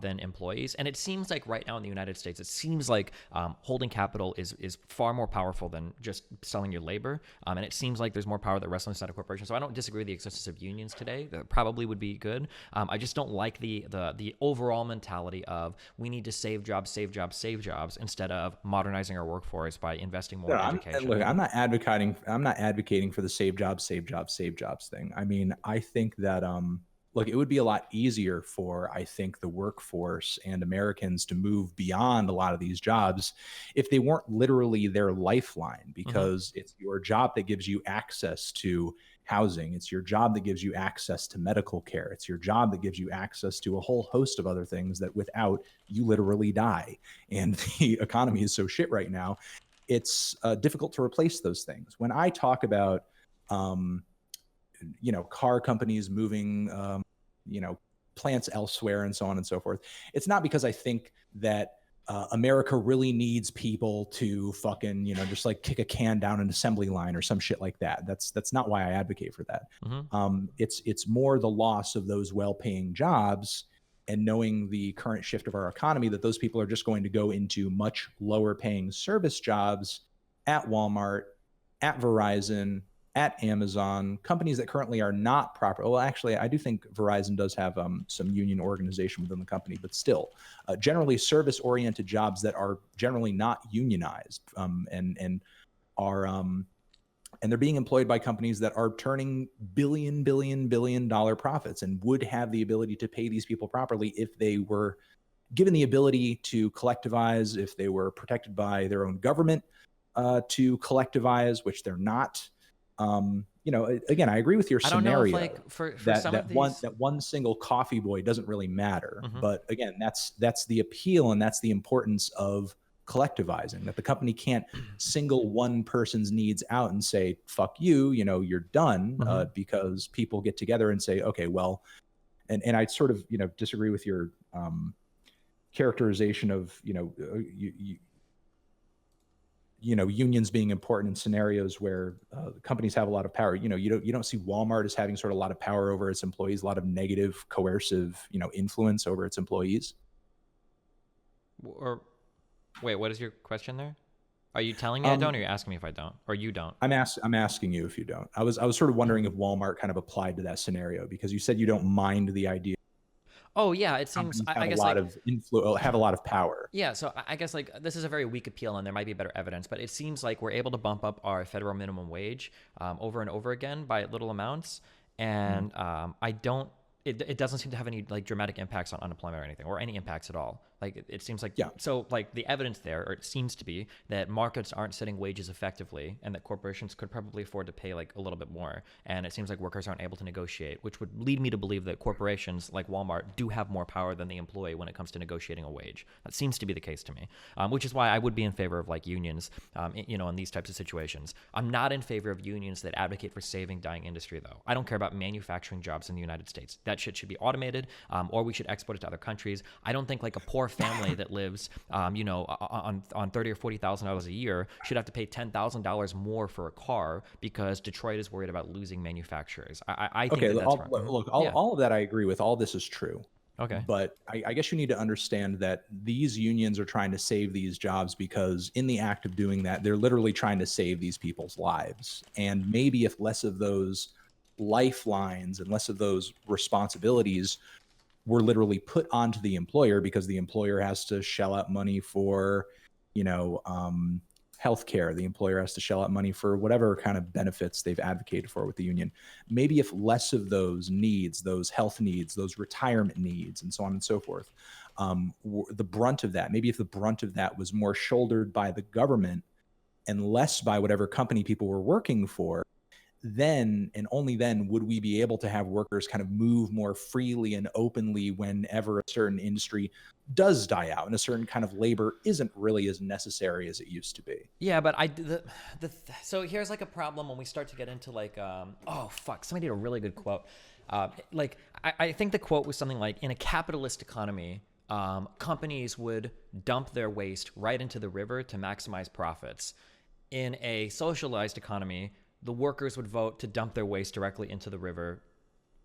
than employees. And it seems like right now in the United States, it seems like holding capital is far more powerful than just selling your labor. And it seems like there's more power that rests inside a corporation. So I don't disagree with the existence of unions today. That probably would be good. I just don't like the overall mentality of we need to save jobs instead of modernizing our workforce by investing more in education. I'm not advocating for the save jobs thing. I mean, I think that look, it would be a lot easier for, I think, the workforce and Americans to move beyond a lot of these jobs if they weren't literally their lifeline, because it's your job that gives you access to housing. It's your job that gives you access to medical care. It's your job that gives you access to a whole host of other things that without you literally die. And the economy is so shit right now. It's difficult to replace those things. When I talk about, car companies moving, plants elsewhere and so on and so forth, it's not because I think that America really needs people to fucking, just like kick a can down an assembly line or some shit like that. That's not why I advocate for that. Mm-hmm. It's more the loss of those well-paying jobs and knowing the current shift of our economy, that those people are just going to go into much lower paying service jobs at Walmart, at Verizon, at Amazon, companies that currently are not proper. Well, actually, I do think Verizon does have some union organization within the company, but still, generally service-oriented jobs that are generally not unionized, and are and they're being employed by companies that are turning billion dollar profits and would have the ability to pay these people properly if they were given the ability to collectivize, if they were protected by their own government to collectivize, which they're not. Again, I agree with your I don't know if scenario like for that some of one these. that one single coffee boy doesn't really matter. Mhm. But again, that's the appeal and that's the importance of collectivizing. That the company can't single one person's needs out and say "fuck you," you're done, because people get together and say, okay, well, and I sort of disagree with your characterization of unions being important in scenarios where companies have a lot of power. You don't see Walmart as having sort of a lot of power over its employees, a lot of negative, coercive, influence over its employees. Or wait, what is your question there? Are you telling me I don't, or Um, are you asking me if I don't, or you don't? I'm asking you if you don't. I was sort of wondering if Walmart kind of applied to that scenario because you said you don't mind the idea Oh yeah, it seems. companies I have a guess lot like of influence, have a lot of power. yeah. So I guess like this is a very weak appeal, and there might be better evidence, but it seems like we're able to bump up our federal minimum wage over and over again by little amounts, Mm. and I don't. It doesn't seem to have any like dramatic impacts on unemployment or anything, or any impacts at all. Like it seems like Yeah. so like the evidence there, or it seems to be that markets aren't setting wages effectively, and that corporations could probably afford to pay like a little bit more. And it seems like workers aren't able to negotiate, which would lead me to believe that corporations like Walmart do have more power than the employee when it comes to negotiating a wage. That seems to be the case to me, which is why I would be in favor of like unions, in these types of situations. I'm not in favor of unions that advocate for saving dying industry, though. I don't care about manufacturing jobs in the United States. That shit should be automated, or we should export it to other countries. I don't think like a poor family that lives, on $30,000 or $40,000 a year should have to pay $10,000 more for a car because Detroit is worried about losing manufacturers. I think Okay. that's wrong. Look, Yeah. all of that I agree with. All this is true. Okay. But I guess you need to understand that these unions are trying to save these jobs because in the act of doing that, they're literally trying to save these people's lives. And maybe if less of those lifelines and less of those responsibilities were literally put onto the employer, because the employer has to shell out money for, you know, healthcare. The employer has to shell out money for whatever kind of benefits they've advocated for with the union. Maybe if less of those needs, those health needs, those retirement needs, and so on and so forth, the brunt of that, maybe if the brunt of that was more shouldered by the government and less by whatever company people were working for, then and only then would we be able to have workers kind of move more freely and openly whenever a certain industry does die out and a certain kind of labor isn't really as necessary as it used to be. Yeah, but so here's like a problem when we start to get into like oh fuck, somebody did a really good quote. I think the quote was something like, in a capitalist economy, companies would dump their waste right into the river to maximize profits. In a socialized economy, the workers would vote to dump their waste directly into the river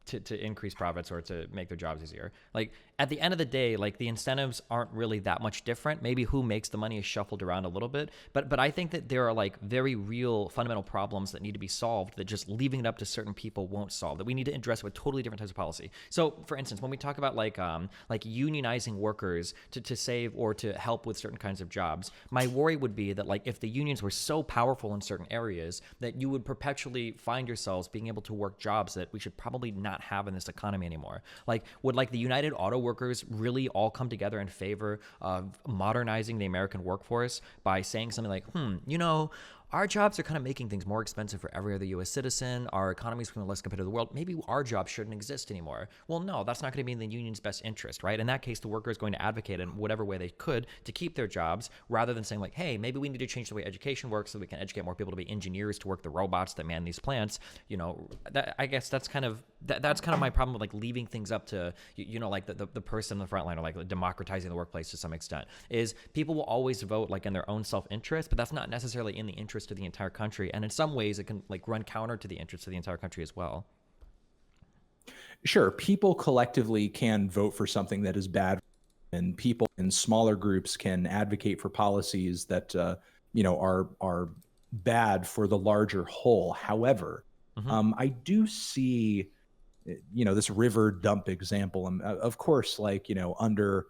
to increase profits or to make their jobs easier. Like at the end of the day, like the incentives aren't really that much different. Maybe who makes the money is shuffled around a little bit, but I think that there are like very real fundamental problems that need to be solved that just leaving it up to certain people won't solve, that we need to address with totally different types of policy. So for instance, when we talk about like unionizing workers to save or to help with certain kinds of jobs, my worry would be that like if the unions were so powerful in certain areas that you would perpetually find yourselves being able to work jobs that we should probably not have in this economy anymore. Like would like the United Auto Workers really all come together in favor of modernizing the American workforce by saying something like, our jobs are kind of making things more expensive for every other US citizen. Our economy is becoming less competitive in the world. Maybe our jobs shouldn't exist anymore. Well, no, that's not going to be in the union's best interest, right? In that case, the worker is going to advocate in whatever way they could to keep their jobs rather than saying, like, hey, maybe we need to change the way education works so we can educate more people to be engineers to work the robots that man these plants. I guess that's kind of my problem with like leaving things up to like the person in the front line, or like democratizing the workplace to some extent, is people will always vote like in their own self-interest, but that's not necessarily in the interest of the entire country, and in some ways it can like run counter to the interests of the entire country as well. Sure, people collectively can vote for something that is bad, and people in smaller groups can advocate for policies that are bad for the larger whole. However, I do see this river dump example, and of course, like under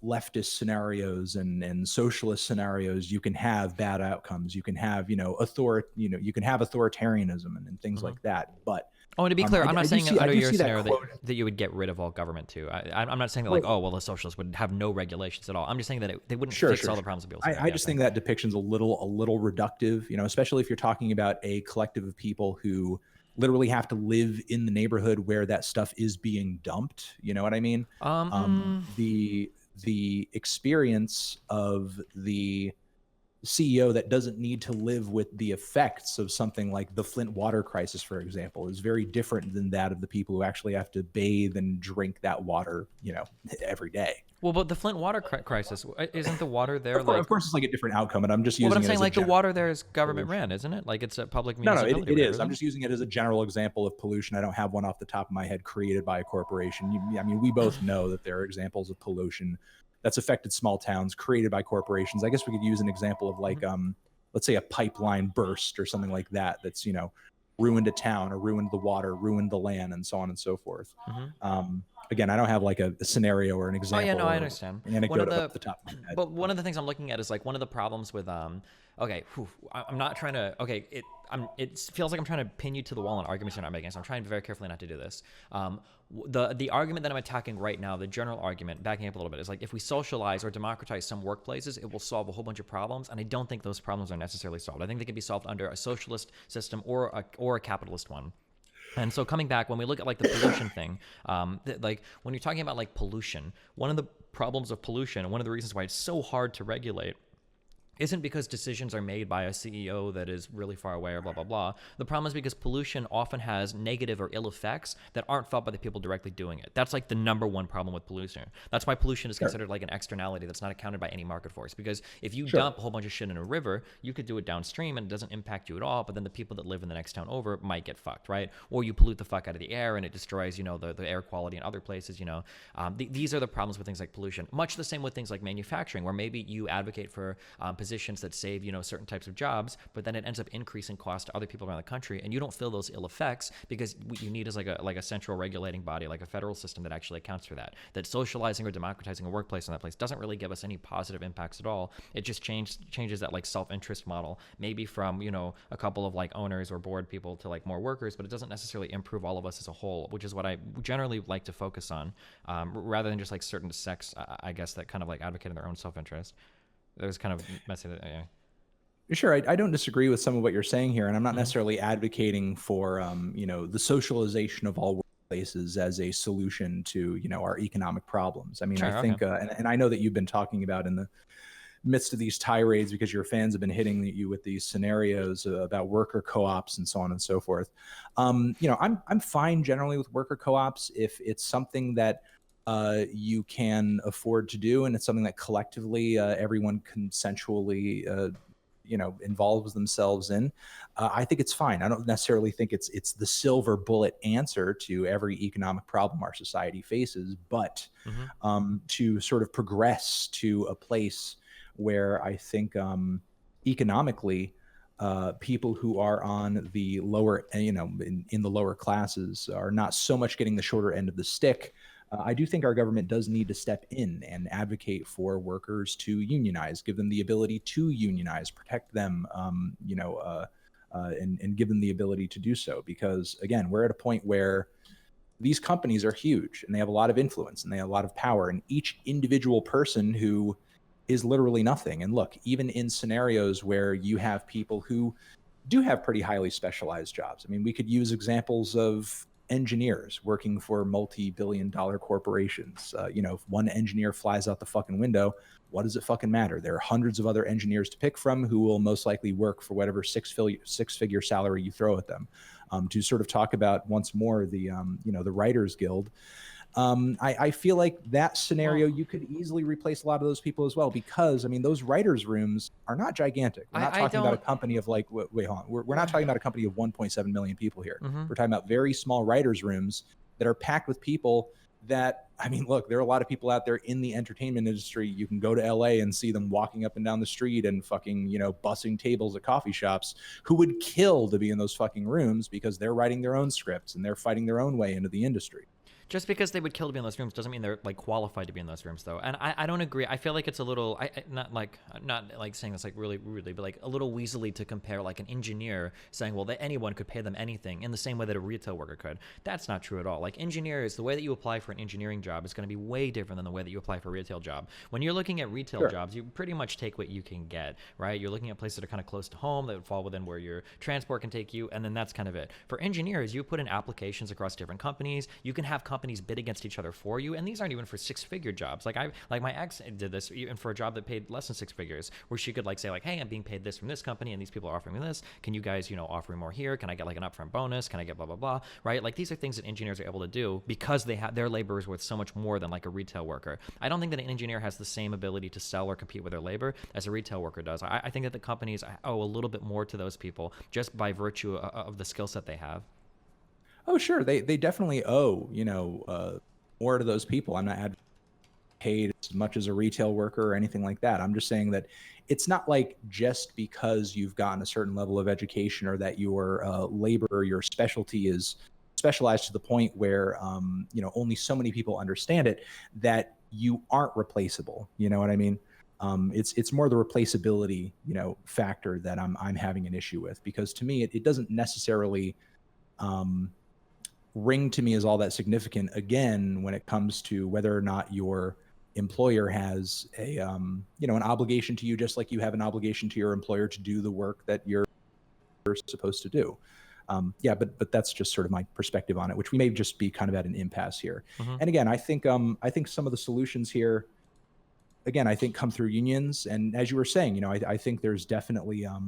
leftist scenarios and socialist scenarios, you can have bad outcomes. You can have you can have authoritarianism and things like that. But Oh, and to be clear, I'm not saying under your scenario that, that you would get rid of all government too. I'm not saying that like, oh, well, the socialists would have no regulations at all. I'm just saying that they wouldn't fix all the problems of people. I just think that depiction's a little reductive, especially if you're talking about a collective of people who literally have to live in the neighborhood where that stuff is being dumped. You know what I mean? The experience of the CEO that doesn't need to live with the effects of something like the Flint water crisis, for example, is very different than that of the people who actually have to bathe and drink that water, every day. Well, but the Flint water crisis, isn't the water there? Of course, it's like a different outcome, and I'm just using. But I'm it saying as like the water there is government ran, isn't it? Like it's a public municipality. No, it is. I'm just using it as a general example of pollution. I don't have one off the top of my head created by a corporation. I mean, we both know that there are examples of pollution that's affected small towns created by corporations. I guess we could use an example of like, let's say a pipeline burst or something like that. That's ruined a town or ruined the water, ruined the land, and so on and so forth. Again, I don't have like a scenario or an example. Oh yeah, no, I understand. An anecdote off the top of my head. But one of the things I'm looking at is like one of the problems with I'm not trying to. Okay, it feels like I'm trying to pin you to the wall on arguments you're not making. So I'm trying very carefully not to do this. The argument that I'm attacking right now, the general argument, backing up a little bit, is like if we socialize or democratize some workplaces, it will solve a whole bunch of problems. And I don't think those problems are necessarily solved. I think they can be solved under a socialist system or a capitalist one. And so coming back, when we look at like the pollution thing, like when you're talking about like pollution, one of the problems of pollution, and one of the reasons why it's so hard to regulate, isn't because decisions are made by a CEO that is really far away or blah, blah, blah. The problem is because pollution often has negative or ill effects that aren't felt by the people directly doing it. That's like the number one problem with pollution. That's why pollution is considered like an externality that's not accounted by any market force. Because if you dump a whole bunch of shit in a river, you could do it downstream and it doesn't impact you at all, but then the people that live in the next town over might get fucked, right? Or you pollute the fuck out of the air and it destroys, the air quality in other places, These are the problems with things like pollution. Much the same with things like manufacturing, where maybe you advocate for positions that save certain types of jobs, but then it ends up increasing cost to other people around the country, and you don't feel those ill effects because what you need is like a central regulating body, like a federal system that actually accounts for that. That socializing or democratizing a workplace in that place doesn't really give us any positive impacts at all. It just changes that like self-interest model, maybe from a couple of like owners or board people to like more workers, but it doesn't necessarily improve all of us as a whole, which is what I generally like to focus on, rather than just like certain sects, I guess, that kind of like advocate in their own self-interest. It was kind of messy. Yeah. Sure, I don't disagree with some of what you're saying here, and I'm not necessarily advocating for the socialization of all workplaces as a solution to our economic problems. I mean, I think, and I know that you've been talking about in the midst of these tirades because your fans have been hitting you with these scenarios about worker co-ops and so on and so forth. I'm fine generally with worker co-ops if it's something that you can afford to do, and it's something that collectively everyone consensually involves themselves in. I think it's fine. I don't necessarily think it's the silver bullet answer to every economic problem our society faces, but to sort of progress to a place where I think economically people who are on the lower, in the lower classes are not so much getting the shorter end of the stick. I do think our government does need to step in and advocate for workers to unionize, give them the ability to unionize, protect them, and give them the ability to do so. Because again, we're at a point where these companies are huge and they have a lot of influence and they have a lot of power. And each individual person who is literally nothing. And look, even in scenarios where you have people who do have pretty highly specialized jobs. I mean, we could use examples of engineers working for multi-billion-dollar corporations. If one engineer flies out the fucking window, what does it fucking matter? There are hundreds of other engineers to pick from who will most likely work for whatever six-figure salary you throw at them. To sort of talk about once more the Writers Guild. I feel like that scenario, you could easily replace a lot of those people as well, because I mean, those writers' rooms are not gigantic. We're not I talking about a don't. company of like, wait, hold on. We're not talking about a company of 1.7 million people here. Mhm. We're talking about very small writers' rooms that are packed with people that, I mean, look, there are a lot of people out there in the entertainment industry. You can go to LA and see them walking up and down the street and fucking, bussing tables at coffee shops, who would kill to be in those fucking rooms because they're writing their own scripts and they're fighting their own way into the industry. Just because they would kill to be in those rooms doesn't mean they're like qualified to be in those rooms, though. And I don't agree. I feel like it's a little, not like saying this like really rudely, but like a little weaselly to compare like an engineer saying, well, that anyone could pay them anything in the same way that a retail worker could. That's not true at all. Like engineers, the way that you apply for an engineering job is going to be way different than the way that you apply for a retail job. When you're looking at retail jobs, you pretty much take what you can get, right? You're looking at places that are kind of close to home that would fall within where your transport can take you, and then that's kind of it. For engineers, you put in applications across different companies. You can have companies bid against each other for you, and these aren't even for six-figure jobs. Like my ex did this even for a job that paid less than six figures, where she could like say like, hey, I'm being paid this from this company and these people are offering me this, can you guys offer me more here, can I get like an upfront bonus, can I get blah blah blah, right? Like these are things that engineers are able to do because they have their labor is worth so much more than like a retail worker. I don't think that an engineer has the same ability to sell or compete with their labor as a retail worker does. I think that the companies owe a little bit more to those people just by virtue of the skill set they have. Oh, sure. They definitely owe, more to those people. I'm not paid as much as a retail worker or anything like that. I'm just saying that it's not like just because you've gotten a certain level of education or that your labor or your specialty is specialized to the point where only so many people understand it, that you aren't replaceable. You know what I mean? It's more the replaceability factor that I'm having an issue with, because to me it doesn't necessarily um, ring to me as all that significant, again, when it comes to whether or not your employer has an obligation to you, just like you have an obligation to your employer to do the work that you're supposed to do. Yeah, but that's just sort of my perspective on it, which we may just be kind of at an impasse here. Mm-hmm. And again, I think some of the solutions here, again, I think come through unions. And as you were saying, I think there's definitely a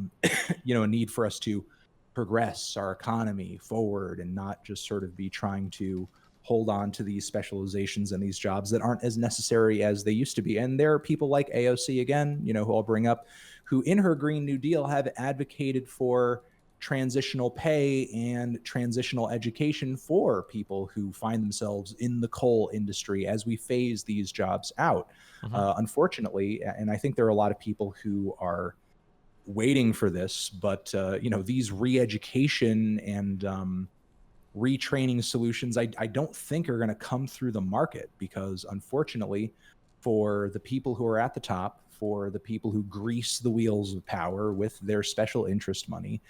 need for us to progress our economy forward and not just sort of be trying to hold on to these specializations and these jobs that aren't as necessary as they used to be. And there are people like AOC, again, who I'll bring up, who in her Green New Deal have advocated for transitional pay and transitional education for people who find themselves in the coal industry as we phase these jobs out. Mm-hmm. Unfortunately, and I think there are a lot of people who are waiting for this, but these re-education and retraining solutions, I don't think are going to come through the market, because unfortunately, for the people who are at the top, for the people who grease the wheels of power with their special interest money,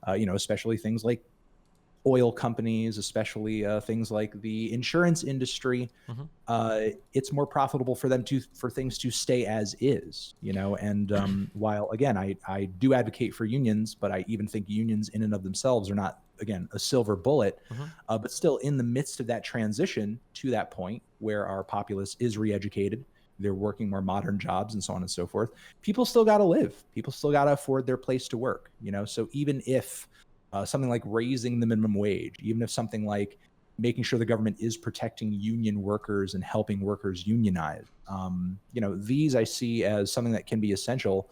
especially things like oil companies, especially things like the insurance industry, Mm-hmm. it's more profitable for them for things to stay as is, And while again, I do advocate for unions, but I even think unions in and of themselves are not, again, a silver bullet. Mm-hmm. But still, in the midst of that transition to that point where our populace is re-educated, they're working more modern jobs and so on and so forth, people still got to live. People still got to afford their place to work. So even if something like raising the minimum wage, even if something like making sure the government is protecting union workers and helping workers unionize, these I see as something that can be essential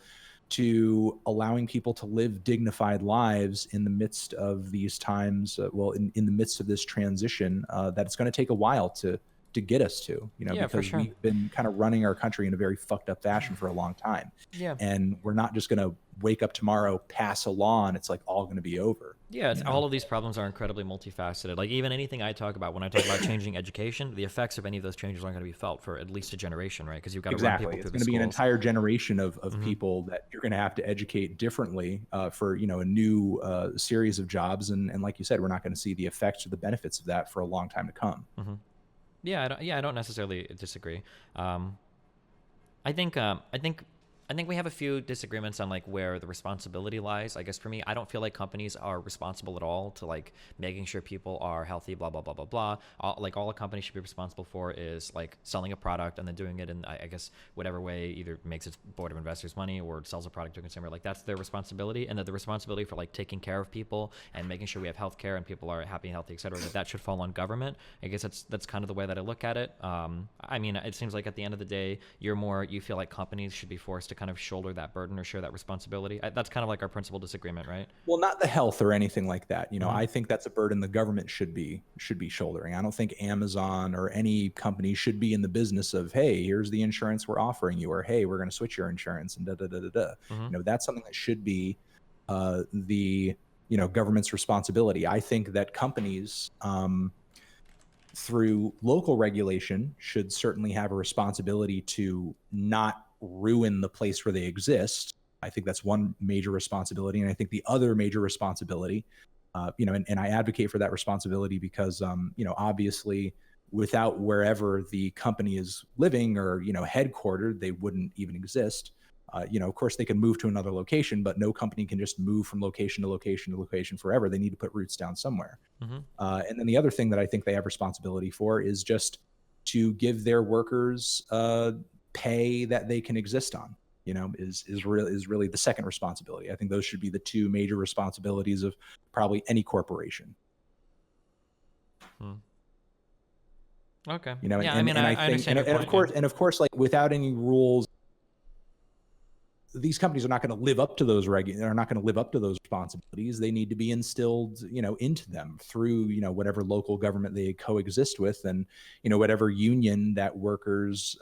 to allowing people to live dignified lives in the midst of these times. In the midst of this transition, that it's going to take a while to get us to, Yeah, for because sure. we've been kind of running our country in a very fucked up fashion for a long time. Yeah. And we're not just going to wake up tomorrow, pass a law, and it's like all going to be over. Yeah, all of these problems are incredibly multifaceted. Like even anything I talk about when I talk about changing education, the effects of any of those changes aren't going to be felt for at least a generation, right? Because you've got to run people Exactly. through It's the going to be an schools. entire generation of Mm-hmm. people that you're going to have to educate differently for, a new series of jobs. And like you said, we're not going to see the effects or the benefits of that for a long time to come. Mm-hmm. Yeah, I don't necessarily disagree. I think I think we have a few disagreements on like where the responsibility lies. I guess for me, I don't feel like companies are responsible at all to like making sure people are healthy, blah blah blah blah blah. All a company should be responsible for is like selling a product and then doing it in, I guess, whatever way, either makes its board of investors money or sells a product to a consumer. Like that's their responsibility, and that the responsibility for like taking care of people and making sure we have healthcare and people are happy and healthy, et cetera, that should fall on government. I guess that's kind of the way that I look at it. I mean, it seems like at the end of the day, you feel like companies should be forced to kind of shoulder that burden or share that responsibility. That's kind of like our principal disagreement, right? Well, not the health or anything like that. You know, Mm-hmm. I think that's a burden the government should be shouldering. I don't think Amazon or any company should be in the business of, hey, here's the insurance we're offering you, or hey, we're going to switch your insurance, and da da da da da. Mm-hmm. You know, that's something that should be the government's responsibility. I think that companies, through local regulation, should certainly have a responsibility to not ruin the place where they exist. I think that's one major responsibility. And I think the other major responsibility, and I advocate for that responsibility because, obviously, without wherever the company is living or, headquartered, they wouldn't even exist. Of course, they can move to another location, but no company can just move from location to location to location forever. They need to put roots down somewhere. Mm-hmm. And then the other thing that I think they have responsibility for is just to give their workers pay that they can exist on. Is really the second responsibility. I think those should be the two major responsibilities of probably any corporation. Hmm. Okay. And, Yeah, I mean, and I I think, understand your point. and of course, like without any rules, these companies are not going to live up to those are not going to live up to those responsibilities. They need to be instilled, into them through, whatever local government they coexist with, and, whatever union that workers,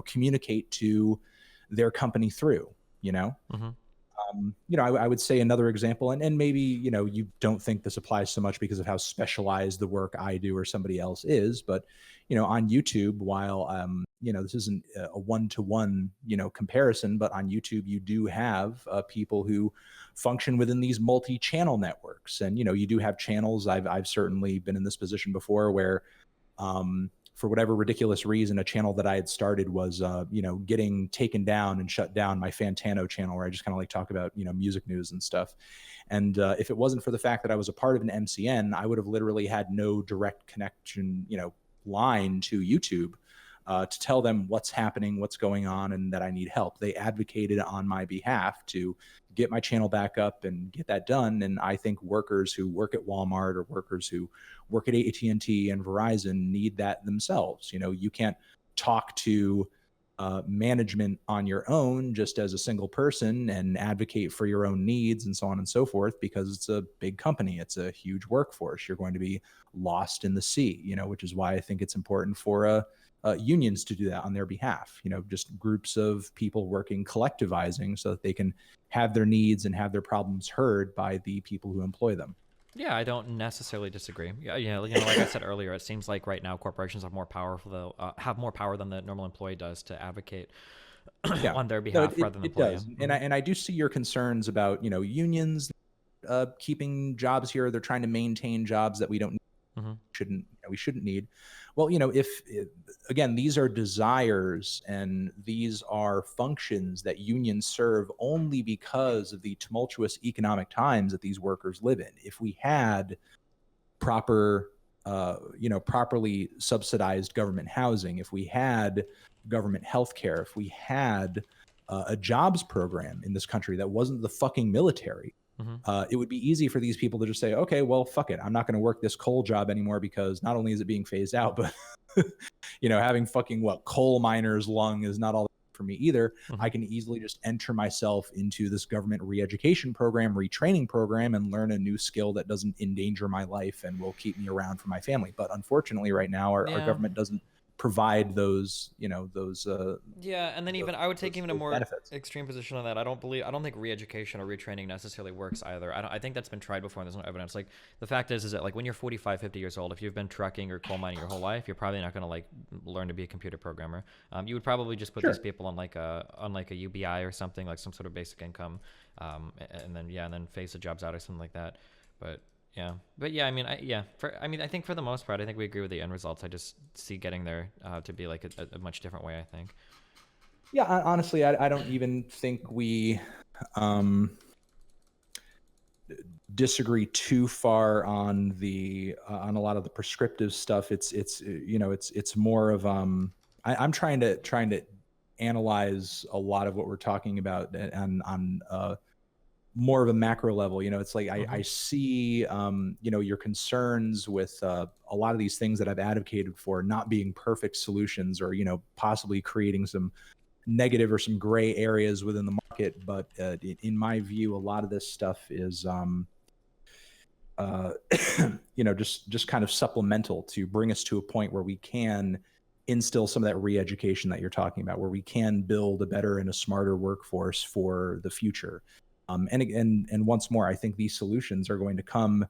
communicate to their company through, Mm-hmm. I would say another example, and maybe, you don't think this applies so much because of how specialized the work I do or somebody else is, but, on YouTube, while, this isn't a one-to-one, comparison, but on YouTube, you do have people who function within these multi-channel networks. And, you do have channels. I've certainly been in this position before where, for whatever ridiculous reason, a channel that I had started was, getting taken down and shut down, my Fantano channel, where I just kind of like talk about, music news and stuff. And if it wasn't for the fact that I was a part of an MCN, I would have literally had no direct connection, line to YouTube to tell them what's happening, what's going on, and that I need help. They advocated on my behalf to get my channel back up and get that done. And I think workers who work at Walmart or workers who work at AT&T and Verizon need that themselves. You can't talk to management on your own just as a single person and advocate for your own needs and so on and so forth, because it's a big company. It's a huge workforce. You're going to be lost in the sea, which is why I think it's important for unions to do that on their behalf, just groups of people working collectivizing so that they can have their needs and have their problems heard by the people who employ them. Yeah, I don't necessarily disagree. Yeah, like I said earlier, it seems like right now corporations have more powerful, have more power than the normal employee does to advocate on their behalf rather than the employee. Does. And I do see your concerns about, unions keeping jobs here. They're trying to maintain jobs that we don't need. Mm-hmm. We shouldn't need. Well, if again, these are desires and these are functions that unions serve only because of the tumultuous economic times that these workers live in. If we had properly subsidized government housing, if we had government health care, if we had a jobs program in this country that wasn't the fucking military, it would be easy for these people to just say, okay, well, fuck it. I'm not going to work this coal job anymore because not only is it being phased out, but, having fucking coal miner's lung is not all for me either. I can easily just enter myself into this government re-education program, retraining program, and learn a new skill that doesn't endanger my life and will keep me around for my family. But unfortunately, right now, our government doesn't provide those, and then even I would take even a more benefits. extreme position on that. I don't think re-education or retraining necessarily works either. I think that's been tried before and there's no evidence. Like the fact is that like when you're 45, 50 years old, if you've been trucking or coal mining your whole life, you're probably not going to like learn to be a computer programmer. You would probably just put these people on like a UBI or something, like some sort of basic income, and then phase the jobs out or something like that. But I mean, I think for the most part, I think we agree with the end results. I just see getting there to be like a much different way, I think. Yeah, honestly, I don't even think we disagree too far on the on a lot of the prescriptive stuff. It's it's more of I'm trying to analyze a lot of what we're talking about on more of a macro level. It's like I Mm-hmm. see your concerns with a lot of these things that I've advocated for not being perfect solutions, or possibly creating some negative or some gray areas within the market. But in my view, a lot of this stuff is uh, just kind of supplemental to bring us to a point where we can instill some of that re-education that you're talking about, where we can build a better and a smarter workforce for the future. And once more, I think these solutions are going to come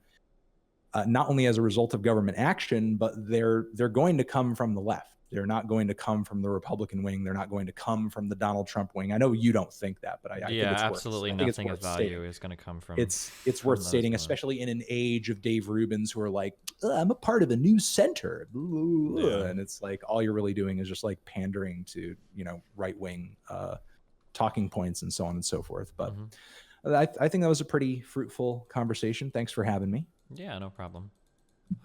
not only as a result of government action, but they're going to come from the left. They're not going to come from the Republican wing. They're not going to come from the Donald Trump wing. I know you don't think that, but I think Yeah, it's worth. absolutely I think it's nothing of worth value stating. is going to come It's worth from those stating, going. especially in an age of Dave Rubins who are like, I'm a part of a new center, Yeah. and it's like all you're really doing is just like pandering to right wing talking points and so on and so forth. But Mm-hmm. I think that was a pretty fruitful conversation. Thanks for having me. Yeah, no problem.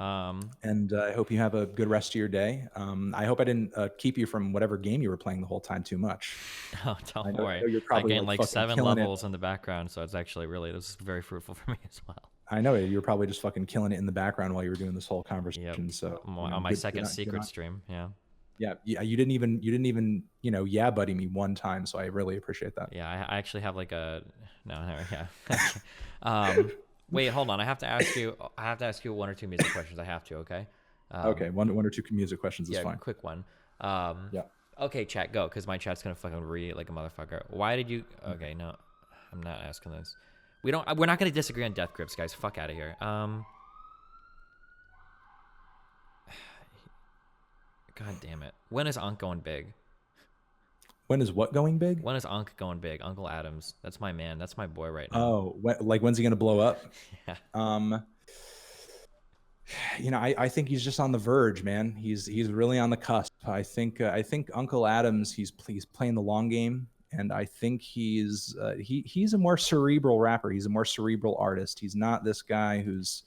And I hope you have a good rest of your day. I hope I didn't keep you from whatever game you were playing the whole time too much. Oh, don't I worry. know you're I probably gained like like fucking 7 killing it. levels in the background, so it's actually really, this is very fruitful for me as well. I know you were probably just fucking killing it in the background while you were doing this whole Yep. conversation. So On my second secret stream. Yeah. yeah, you didn't even yeah buddy me one time. So I really appreciate that. Yeah, I actually have like a no, no yeah. Wait, hold on. I have to ask you one or two music questions. I have to, okay? Okay, one or two music questions is Yeah, fine. quick one. Um, Yeah. okay, chat, go, because my chat's gonna fucking read like a motherfucker. Why did you? Okay, no, I'm not asking this. We're not gonna disagree on death grips, guys. Fuck out of here. God damn it. When is Ankh going big? When is what going big? When is Ankh going big? Uncle Adams. That's my man. That's my boy right now. Oh, like when's he gonna blow up? Yeah. Um, I think he's just on the verge, man. He's really on the cusp. I think Uncle Adams, he's playing the long game, and I think he's a more cerebral rapper. He's a more cerebral artist. He's not this guy who's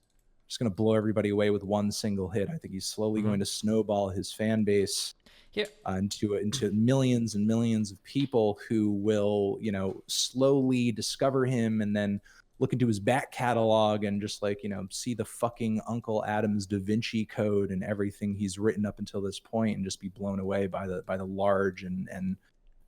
just going to blow everybody away with one single hit. I think he's slowly Mm-hmm. going to snowball his fan base Here. into millions and millions of people who will slowly discover him, and then look into his back catalog and just like see the fucking Uncle Adams Da Vinci Code and everything he's written up until this point, and just be blown away by the large and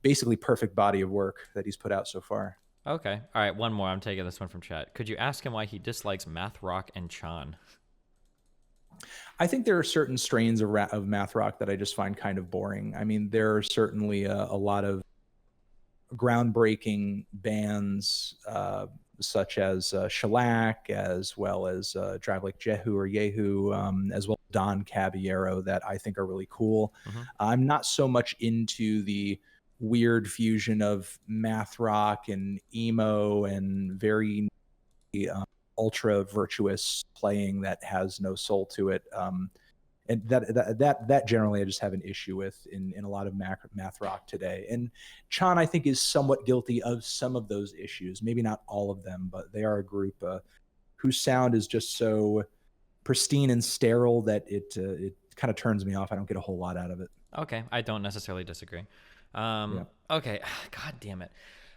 basically perfect body of work that he's put out so far. Okay. All right. One more. I'm taking this one from chat. Could you ask him why he dislikes math rock and Chan? I think there are certain strains of math rock that I just find kind of boring. I mean, there are certainly a lot of groundbreaking bands such as Shellac, as well as Drive Like Jehu or Yehu, as well as Don Caballero, that I think are really cool. Mm-hmm. I'm not so much into the weird fusion of math rock and emo and very ultra virtuous playing that has no soul to it. And that generally I just have an issue with in a lot of math rock today. And Chan, I think, is somewhat guilty of some of those issues. Maybe not all of them, but they are a group whose sound is just so pristine and sterile that it kind of turns me off. I don't get a whole lot out of it. Okay. I don't necessarily disagree. Yeah. Okay. God damn it.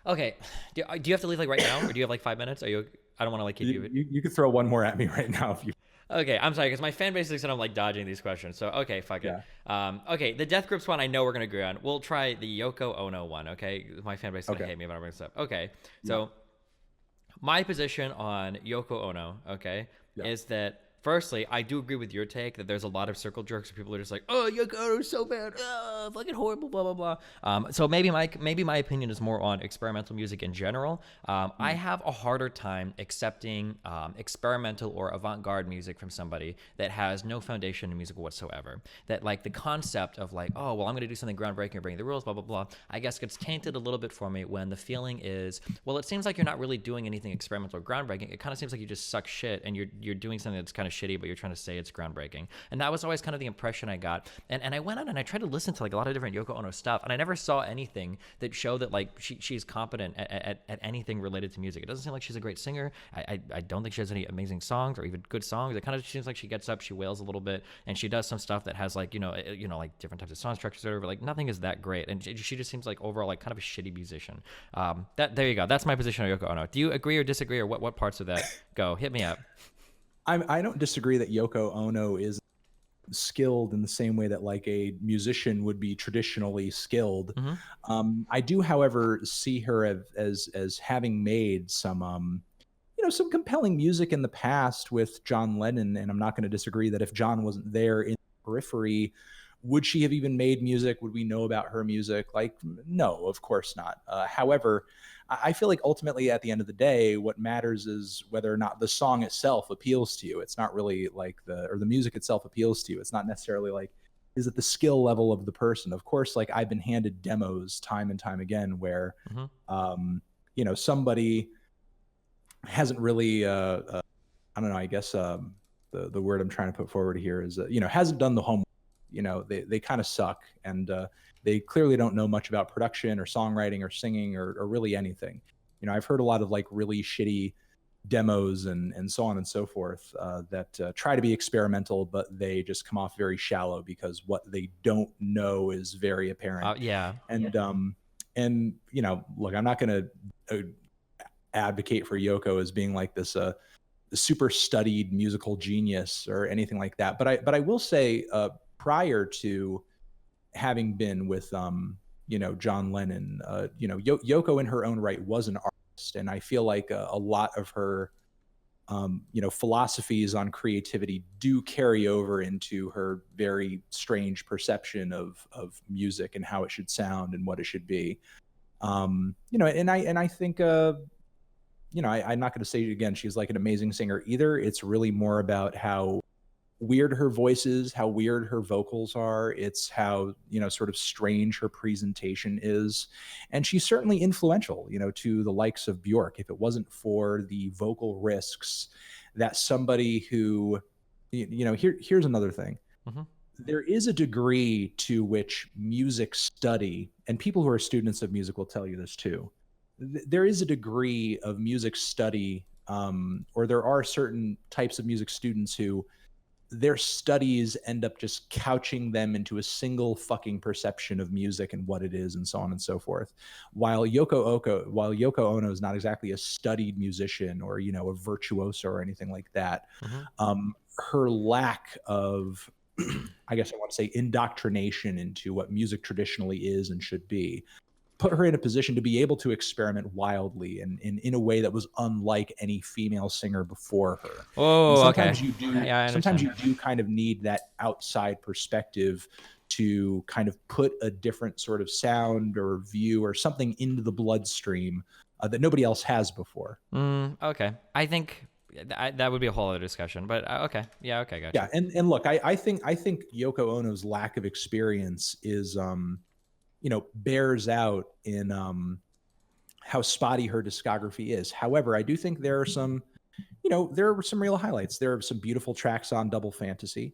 Okay. Do you have to leave like right now, or do you have like 5 minutes? Are you? I don't want to like keep you. You could throw one more at me right now if you. Okay, I'm sorry because my fan base said I'm like dodging these questions. So okay, fuck it. Okay, the Death Grips one I know we're gonna agree on. We'll try the Yoko Ono one. Okay, my fan base is gonna hate me if I don't bring this up. Okay, so my position on Yoko Ono, okay, is that firstly I do agree with your take that there's a lot of circle jerks where people are just like, oh, Yoko Ono's so bad, fucking horrible, blah blah blah. So maybe my opinion is more on experimental music in general. I have a harder time accepting experimental or avant-garde music from somebody that has no foundation in music whatsoever. That like the concept of like, oh well, I'm gonna do something groundbreaking or breaking the rules, blah blah blah. I guess gets tainted a little bit for me when the feeling is, well, it seems like you're not really doing anything experimental or groundbreaking. It kind of seems like you just suck shit and you're doing something that's kind of kind of shitty, but you're trying to say it's groundbreaking. And that was always kind of the impression I got. And I went on and I tried to listen to like a lot of different Yoko Ono stuff, and I never saw anything that showed that like she's competent at anything related to music. It doesn't seem like she's a great singer. I don't think she has any amazing songs or even good songs. It kind of seems like she gets up, she wails a little bit, and she does some stuff that has like, like different types of song structures or whatever. Like nothing is that great. And she just seems like overall like kind of a shitty musician. There you go. That's my position on Yoko Ono. Do you agree or disagree, or what parts of that go? Hit me up. I don't disagree that Yoko Ono is skilled in the same way that like a musician would be traditionally skilled. I do, however, see her as having made some some compelling music in the past with John Lennon, and I'm not going to disagree that if John wasn't there in the periphery, would she have even made music? Would we know about her music? Like, no, of course not. However, I feel like ultimately at the end of the day, what matters is whether or not the song itself appeals to you. It's not really like the music itself appeals to you. It's not necessarily like, is it the skill level of the person? Of course, like I've been handed demos time and time again where, somebody hasn't really, I don't know, I guess the word I'm trying to put forward here is, hasn't done the homework. They kind of suck, and they clearly don't know much about production or songwriting or singing or really anything. I've heard a lot of like really shitty demos and so on and so forth that try to be experimental, but they just come off very shallow because what they don't know is very apparent. Yeah. And look, I'm not going to advocate for Yoko as being like this super studied musical genius or anything like that. But I will say, prior to having been with John Lennon, Yoko in her own right was an artist, and I feel like a lot of her philosophies on creativity do carry over into her very strange perception of music and how it should sound and what it should be. And I think I'm not going to say it again, she's like an amazing singer either. It's really more about how weird her voice is, how weird her vocals are. It's how, sort of strange her presentation is. And she's certainly influential, to the likes of Bjork. If it wasn't for the vocal risks that somebody who, here's another thing. There is a degree to which music study, and people who are students of music will tell you this too, there is a degree of music study, or there are certain types of music students who their studies end up just couching them into a single fucking perception of music and what it is and so on and so forth. While Yoko Ono is not exactly a studied musician or, a virtuoso or anything like that, her lack of, I guess I want to say, indoctrination into what music traditionally is and should be, put her in a position to be able to experiment wildly and in a way that was unlike any female singer before her. Oh, sometimes okay. you do Sometimes you do kind of need that outside perspective to kind of put a different sort of sound or view or something into the bloodstream that nobody else has before. Okay. I think that would be a whole other discussion, but okay. Yeah, okay, gotcha. Yeah, and look, I think Yoko Ono's lack of experience is bears out in how spotty her discography is. However, I do think there are some real highlights. There are some beautiful tracks on Double Fantasy.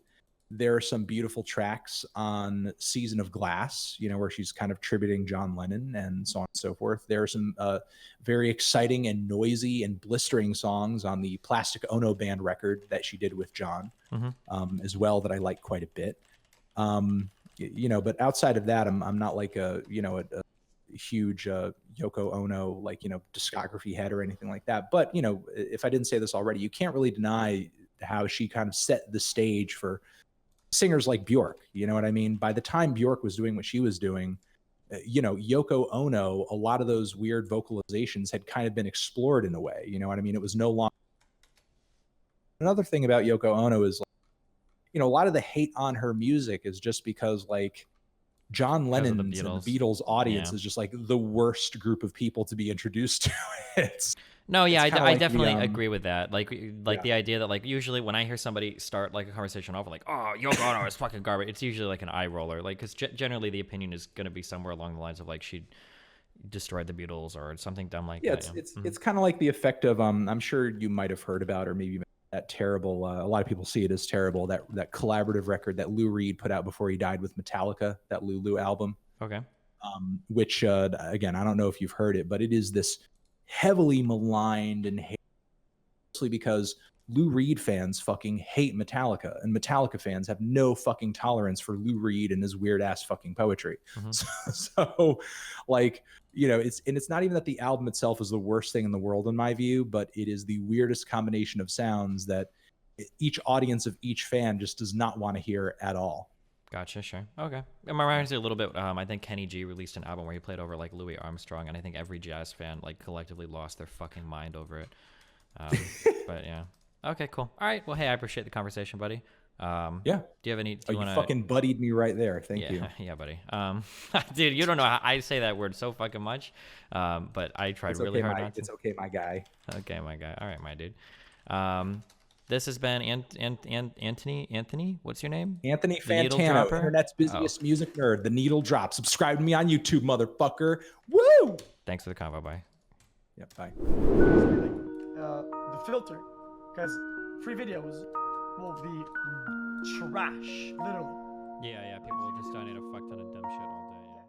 There are some beautiful tracks on Season of Glass, where she's kind of tributing John Lennon and so on and so forth. There are some very exciting and noisy and blistering songs on the Plastic Ono Band record that she did with John, as well, that I like quite a bit. But outside of that, I'm not like a huge Yoko Ono discography head or anything like that. But if I didn't say this already, you can't really deny how she kind of set the stage for singers like Bjork. You know what I mean? By the time Bjork was doing what she was doing, Yoko Ono, a lot of those weird vocalizations had kind of been explored in a way. You know what I mean? It was no longer. Another thing about Yoko Ono is, a lot of the hate on her music is just because John Lennon's and the Beatles audience is just like the worst group of people to be introduced to it. I definitely agree with that. The idea that usually when I hear somebody start a conversation off oh, Yoko Ono is fucking garbage, it's usually like an eye roller. Because generally the opinion is going to be somewhere along the lines of she destroyed the Beatles or something dumb like that. It's kind of like the effect of I'm sure you might have heard about or maybe that terrible, a lot of people see it as terrible, that collaborative record that Lou Reed put out before he died with Metallica, that Lulu album. Okay. Which again, I don't know if you've heard it, but it is this heavily maligned and mostly because Lou Reed fans fucking hate Metallica, and Metallica fans have no fucking tolerance for Lou Reed and his weird ass fucking poetry. So, like, you know, it's not even that the album itself is the worst thing in the world in my view, but it is the weirdest combination of sounds that each audience of each fan just does not want to hear at all. Gotcha, sure. Okay. It reminds me a little bit, I think Kenny G released an album where he played over like Louis Armstrong, and I think every jazz fan like collectively lost their fucking mind over it. But yeah. Okay, cool. All right. Well, hey, I appreciate the conversation, buddy. Yeah. Do you have any, do you you wanna... fucking buddied me right there. Thank you. Yeah, buddy. Dude, you don't know how I say that word so fucking much. But I tried really hard not to. It's okay, my guy. Okay, my guy. All right, my dude. This has been Anthony. What's your name? Anthony The Needle Fantano, Dropper? internet's busiest music nerd, the Needle Drop. Subscribe to me on YouTube, motherfucker. Woo! Thanks for the convo. Bye. Yep, bye. The filter, because free videos will be trash, literally. Yeah. People will just donate a fuck ton of dumb shit all day. Yeah.